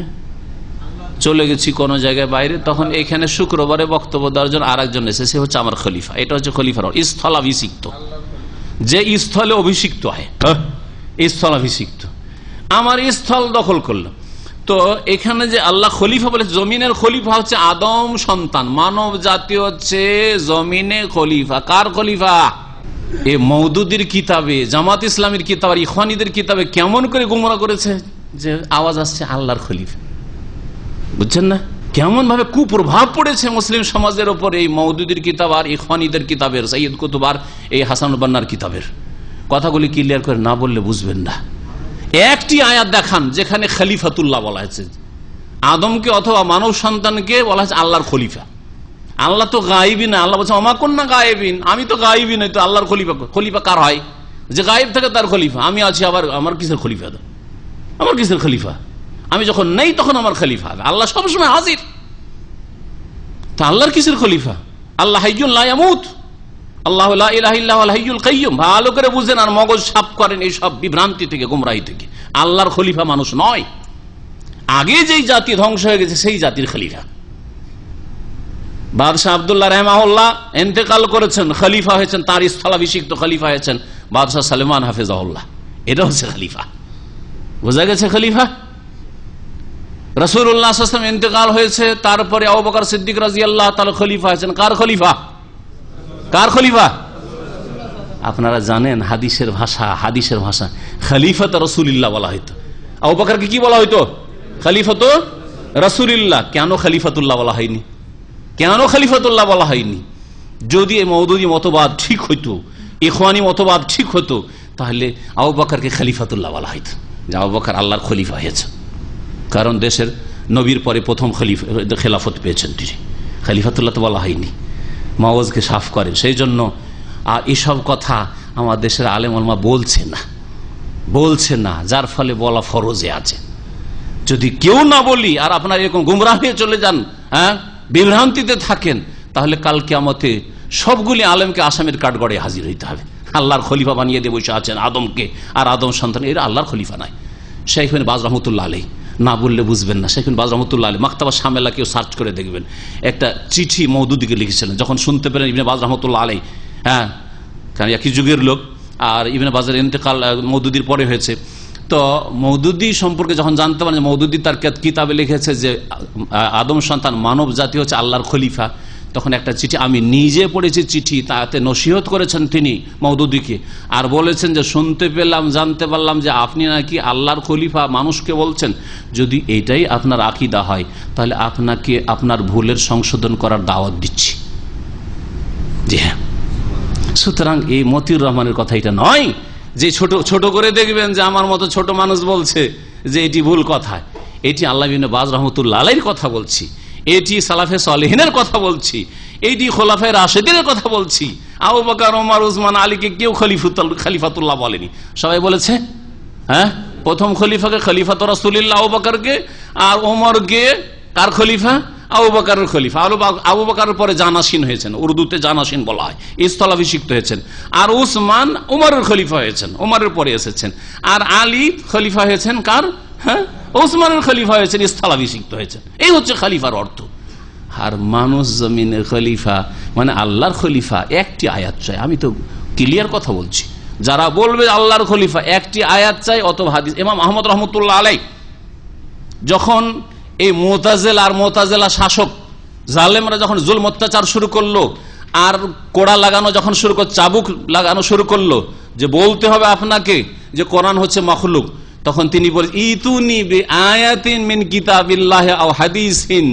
চলে গেছি কোন জায়গায় বাইরে, তখন এখানে শুক্রবারে বক্তব্য দেওয়ার জন্য আর একজন এসে, সে হচ্ছে আমার খলিফা। এটা হচ্ছে খলিফার স্থলাভিষিক্ত, যে স্থলে অভিষিক্ত হয়, স্থলাভিষিক্ত। আমার স্থল দখল করলো। তো এখানে যে আল্লাহ খলিফা বলে, জমিনের খলিফা হচ্ছে আদম সন্তান, মানব জাতি হচ্ছে জমিনে খলিফা। কার খলিফা? এই মওদুদির কিতাবে, জামাত ইসলামের কিতাব আর ইখওয়ানীদের কিতাবে কেমন করে গুমরা করেছে যে আওয়াজ আসছে আল্লাহর খলিফা, বুঝছেন না? কেমন ভাবে কুপ্রভাব পড়েছে মুসলিম সমাজের উপর এই মওদুদির কিতাব আর ইখওয়ানীদের কিতাবের, সাইয়্যিদ কুতুব আর এই হাসানুল বান্নার কিতাবের। কথাগুলি ক্লিয়ার করে না বললে বুঝবেন না। একটি আয়াত দেখান যেখানে খলিফাতুল্লাহ বলা হয়েছে, আদমকে অথবা মানব সন্তানকে বলা হয়েছে আল্লাহর খলিফা। আল্লাহ তো গায়েবী না, আল্লাহ বলছে ওমা কুন্না গায়েবিন, আমি তো গায়েবী নই, তো আল্লাহর খলিফা। খলিফা কার হয়? যে গায়েব থাকে তার খলিফা। আমি আছি, আবার আমার কিসের খলিফা? আমার কিসের খলিফা? আমি যখন নেই তখন আমার খলিফা। আল্লাহ সবসময় হাজির, তা আল্লাহর কিসের খলিফা? আল্লাহ হাইয়ুন লা ইয়ামুত, আল্লাহু লা ইলাহা ইল্লা হুয়াল হাইয়ুল কাইয়্যুম। ভালো করে বুঝেন আর মগজ সাফ করেন এই সব বিভ্রান্তি থেকে, গুমরাহি থেকে। আল্লাহর খলিফা মানুষ নয়, আগে যেই জাতি ধ্বংস হয়ে গেছে সেই জাতির খলিফা। বাদশাহ আব্দুল্লাহ রাহমাহুল্লাহ ইন্তেকাল করেছেন, খলিফা হয়েছেন, তার স্থলাভিষিক্ত খলিফা হয়েছেন বাদশাহ সুলাইমান হাফিজাহুল্লাহ। এটা হচ্ছে খলিফা, বোঝা গেছে? খলিফা রাসূলুল্লাহ সাল্লাল্লাহু আলাইহি ওয়াসাল্লাম ইন্তেকাল হয়েছে, তারপরে আবু বকর সিদ্দিক রাদিয়াল্লাহু তাআলা খলিফা হয়েছেন। কার খলিফা? কার খলিফা? আপনারা জানেন হাদিসের ভাষা খলিফাত রাসূলুল্লাহ বলা হইতো। আবু বকরকে কি বলা হইতো? খলিফাত রাসূলুল্লাহ। কেন খলিফাতুল্লাহ বলা হয়নি? কেন খলিফাতুল্লাহ বলা হয়নি? যদি এই মওদুদি মতবাদ ঠিক হইতো, ইখওয়ানি মতবাদ ঠিক হতো, তাহলে আবু বকরকে খলিফাতুল্লাহ বলা হইতো, যে আবু বকর আল্লাহর খলিফা হয়েছে। কারণ দেশের নবীর পরে প্রথম খেলাফত পেয়েছেন তিনি। খলিফাতুল্লাহ তো বলা হয়নি, মগজকে সাফ করেন সেই জন্য। আর এসব কথা আমার দেশের আলেম ওলামা বলছে না, যার ফলে বলা ফরজে আছে। যদি কেউ না বলি আর আপনার এরকম গুমরাহ হয়ে চলে যান, বিভ্রান্তিতে থাকেন, তাহলে কাল কিয়ামতে সবগুলি আলেমকে আসামের কাঠগড়ে হাজির হইতে হবে। আল্লাহর খলিফা বানিয়ে দিয়ে বসে আছেন আদমকে, আর আদম সন্তান, এরা আল্লাহর খলিফা নাই। শাইখ ইবনে বাজ রাহমাতুল্লাহ আলাইহি, না বললে বুঝবেন না, শাইখ ইবনে বাজ রাহমাতুল্লাহ আলাইহি মাকতাবা শামেলা কেউ সার্চ করে দেখবেন, একটা চিঠি মওদুদিকে লিখেছিলেন। যখন শুনতে পেলেন ইবনে বাজ রাহমাতুল্লাহ আলাইহি, কারণ একই যুগের লোক, আর ইবনে বাজের ইন্তেকাল মওদুদির পরে হয়েছে, তো মওদুদি সম্পর্কে যখন জানতে পারেন, মওদুদি তার কিতাবে লিখেছে যে আদম সন্তান মানব জাতি হচ্ছে আল্লাহর খলিফা, তখন একটা চিঠি আমি নিজে পড়েছি, চিঠি তাতে নসিহত করেছেন তিনি মওদুদিকে, আর বলেছেন যে শুনতে পেলাম, জানতে পারলাম যে আপনি নাকি আল্লাহর খলিফা মানুষকে বলছেন। যদি এটাই আপনার আকীদা হয়, তাহলে আপনাকে আপনার ভুলের সংশোধন করার দাওয়াত দিচ্ছি। জি হ্যাঁ, সুতরাং এই মতিউর রহমানের কথা এটা নয় যে ছোট করে দেখবেন যে আমার মতো ছোট মানুষ বলছে যে এটি ভুল কথা। এটি আল্লাহ ইবনে বাজ রাহমাতুল্লাহ আলাইহির কথা বলছি, এটি সালাফে সালেহিনের কথা বলছি, এটি খোলাফায়ে রাশেদিনের কথা বলছি। আবু বকর, ওমর, উসমান, আলীকে কেউ খলিফাতুল্লাহ বলেনি, সবাই বলেছে প্রথম খলিফাকে খলিফাত রাসূলুল্লাহ আবু বকরকে, আর ওমরকে কার খলিফা? আবু বকরের খলিফা। আবু বকরের পরে জানাসিন হয়েছেন, উর্দুতে জানাসিন বলা হয়, স্থলাভিষিক্ত হয়েছেন। আর উসমান উমরের খলিফা হয়েছেন, উমরের পরে এসেছেন। আর আলী খলিফা হয়েছেন কার? ওসমানের খলিফা হয়েছেন, স্থলাভিষিক্ত হয়েছেন। এই হচ্ছে খলিফার অর্থ। আর মানুষ জমিনের খলিফা মানে আল্লাহর খলিফা, একটি আয়াত চাই। আমি তো ক্লিয়ার কথা বলছি, যারা বলবে আল্লাহর খলিফা একটি আয়াত চাই অথবা হাদিস। ইমাম আহমদ রহমতুল্লাহ আলাইহি যখন এই মোতাজেলা শাসক জালেমরা যখন জুলম অত্যাচার শুরু করলো, আর কোড়া লাগানো যখন শুরু করলো, চাবুক লাগানো শুরু করলো যে বলতে হবে আপনাকে যে কোরআন হচ্ছে মাখলুক, তখন তিনি বলেন ইতুনি বিআয়াতিন মিন কিতাবিল্লাহি আও হাদিসিন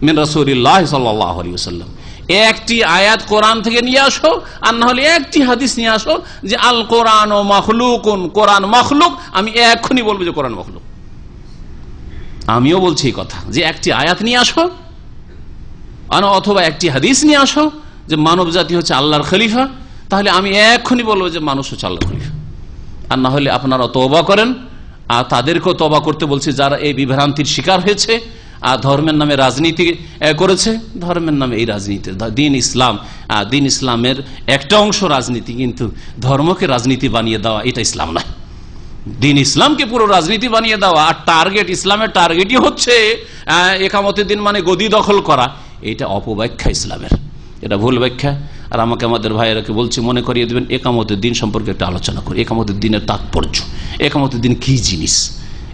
মিন রাসূলিল্লাহি সাল্লাল্লাহু আলাইহি ওয়াসাল্লাম, একটি আয়াত কোরআন থেকে নিয়ে আসো, আর না হলে একটি হাদিস নিয়ে আসো যে আল কোরআন ও মাখলুকুন, কোরআন মাখলুক। আমি এখনই বলবো যে কোরআন মাখলুক। আমিও বলছি এই কথা যে একটি আয়াত নিয়ে আসো, অথবা একটি হাদিস নিয়ে আসো যে মানব জাতি হচ্ছে আল্লাহর খলিফা, তাহলে আমি এখনই বলবো যে মানুষ হচ্ছে আল্লাহর খলিফা। আর না হলে আপনারা তওবা করেন, আর তাদেরকেও তওবা করতে বলছি যারা এই বিভ্রান্তির শিকার হয়েছে আর ধর্মের নামে রাজনীতি করেছে। ধর্মের নামে এই রাজনীতি, দিন ইসলামের একটা অংশ রাজনীতি, কিন্তু ধর্মকে রাজনীতি বানিয়ে দেওয়া এটা ইসলাম নয়। দিন ইসলামকে পুরো রাজনীতি বানিয়ে দেওয়া, আর টার্গেট, ইসলামের টার্গেটই হচ্ছে একামতের দিন মানে গদি দখল করা, এটা অপব্যাখ্যা ইসলামের, এটা ভুল ব্যাখ্যা। আর আমাকে আমাদের ভাইয়েরাকে বলছি, মনে করিয়ে দেবেন একামতের দিন সম্পর্কে একটা আলোচনা করি, একামতের দিনের তাৎপর্য, একামতের দিন কি জিনিস,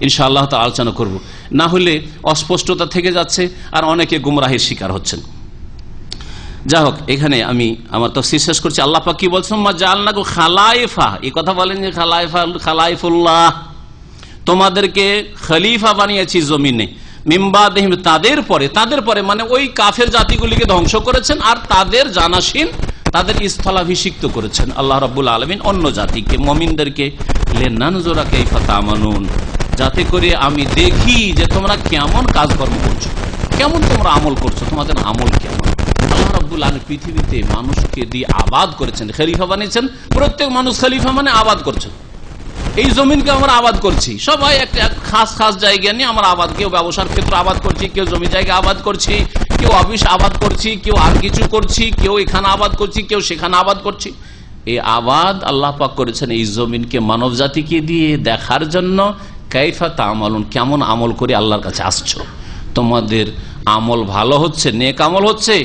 ইনশাআল্লাহ তা আলোচনা করব। না হলে অস্পষ্টতা থেকে যাচ্ছে আর অনেকে গুমরাহের শিকার হচ্ছেন। যা হোক, এখানে আমি আমার তাফসীর শেষ করছি। আল্লাহ পাক কি বলছেন, মা জাআলনাকু খালাইফা, এই কথা বলেন যে খালাইফুল্লাহ, তোমাদেরকে খলিফা বানিয়েছি জমিনে, মিন বাদিহিম, তাদের পরে মানে ওই কাফের জাতিগুলিকে ধ্বংস করেছেন আর তাদের জানাশীন, তাদের স্থলাভিষিক্ত করেছেন আল্লাহ রাব্বুল আলামিন অন্য জাতিকে, মুমিনদেরকে, লিনানজুরা কাইফা তা'মালুন, যাতে করে আমি দেখি যে তোমরা কেমন কাজকর্ম করছো, কেমন তোমরা আমল করছো, তোমাদের আমল কেমন। আল্লাহ রাব্বুল আলামিন পৃথিবীতে মানুষকে দিয়ে আবাদ করেছেন, খলিফা বানিয়েছেন। প্রত্যেক মানুষ খলিফা মানে আবাদ করছেন। এই জমিনকে আমরা আবাদ করছি, সবাই একটা খাস জায়গা নিয়ে আমরা আবাদ, কেউ ব্যবসার ক্ষেত্রে আবাদ করছি, কেউ জমি জায়গা আবাদ করছি, কেউ অফিস আবাদ করছি, কেউ আর কিছু করছি, কেউ এখানে আবাদ করছি, কেউ সেখানে আবাদ করছি। এই আবাদ আল্লাহ পাক করেছেন এই জমিনকে মানব জাতিকে দিয়ে দেখার জন্য, কাইফা তা'মালুন, কেমন আমল করে আল্লাহর কাছে আসছো, তোমাদের আমল ভালো হচ্ছে, নেক আমল হচ্ছে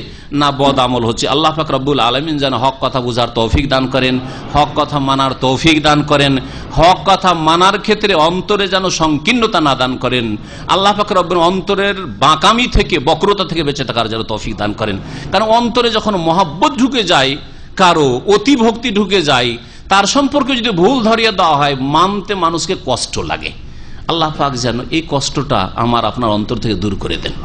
না বদ আমল হচ্ছে। আল্লাহ পাক রব্বুল আলামিন যেন হক কথা বুঝার তৌফিক দান করেন, হক কথা মানার তৌফিক দান করেন, হক কথা মানার ক্ষেত্রে অন্তরে যেন সংকীর্ণতা না দান করেন। আল্লাহ পাক রব্বুল অন্তরের বাঁকামি থেকে, বক্রতা থেকে বেঁচে থাকার যেন তৌফিক দান করেন। কারণ অন্তরে যখন মহব্বত ঢুকে যায়, কারো অতিভক্তি ঢুকে যায়, তার সম্পর্কে যদি ভুল ধরিয়ে দেওয়া হয়, মানতে মানুষকে কষ্ট লাগে। আল্লাহ পাক যেন এই কষ্টটা আমার আপনার অন্তর থেকে দূর করে দেন।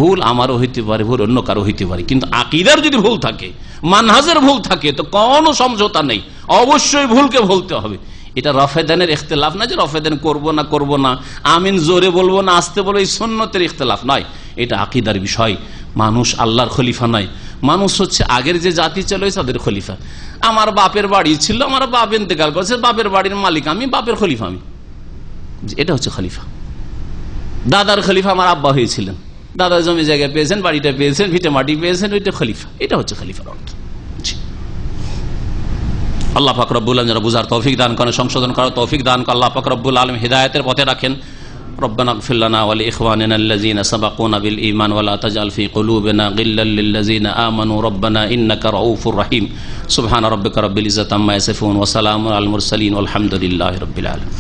ভুল আমারও হইতে পারে, ভুল অন্য কারো হইতে পারে, কিন্তু আকীদার যদি ভুল থাকে, মানহাজের ভুল থাকে, তো কোনো সমঝোতা নেই, অবশ্যই ভুলকে ভুলতে হবে। এটা রফেদানের ইখতিলাফ না যে রফেদান করবো না, আমিন জোরে বলবো না আস্তে বলবো, এই সুন্নতের ইখতিলাফ নয়, এটা আকীদার বিষয়। মানুষ আল্লাহর খলিফা নয়, মানুষ হচ্ছে আগের যে জাতি ছিল তাদের খলিফা। আমার বাপের বাড়ি ছিল, আমার বাপ ইন্তেকাল করেছে, বাপের বাড়ির মালিক আমি, বাপের খলিফা আমি, এটা হচ্ছে খলিফা। দাদার খলিফা আমার আব্বা হয়েছিলেন, দাদা জমি জায়গা পেয়েছেন, বাড়িটা পেয়েছেন, ভিটে মাটি পেয়েছেন, ওইটা খলিফা, এটা হচ্ছে খলিফার অর্থ। আল্লাহ পাক রব্বুল আলামিন যারা বুঝার তৌফিক দান করেন, সংশোধন করার তৌফিক দান করেন, আল্লাহ পাক রব্বুল আলামিন হিদায়াতের পথে রাখেন। রব্বানা ইগফির লানা ওয়া লিইখওয়ানিনা আল্লাযীনা সাবাকুনা বিল ঈমান ওয়া লা তাজআল ফী কুলুবিনা গিল্লাল লিল্লাযীনা আমানু রব্বানা ইন্নাকা রাউফুর রহিম। সুবহানা রাব্বিকা রাব্বিল ইজ্জাতি আম্মা ইয়াসিফুন ওয়া সালামুন আলাল মুরসালিন ওয়াল হামদুলিল্লাহি রাব্বিল আলামিন।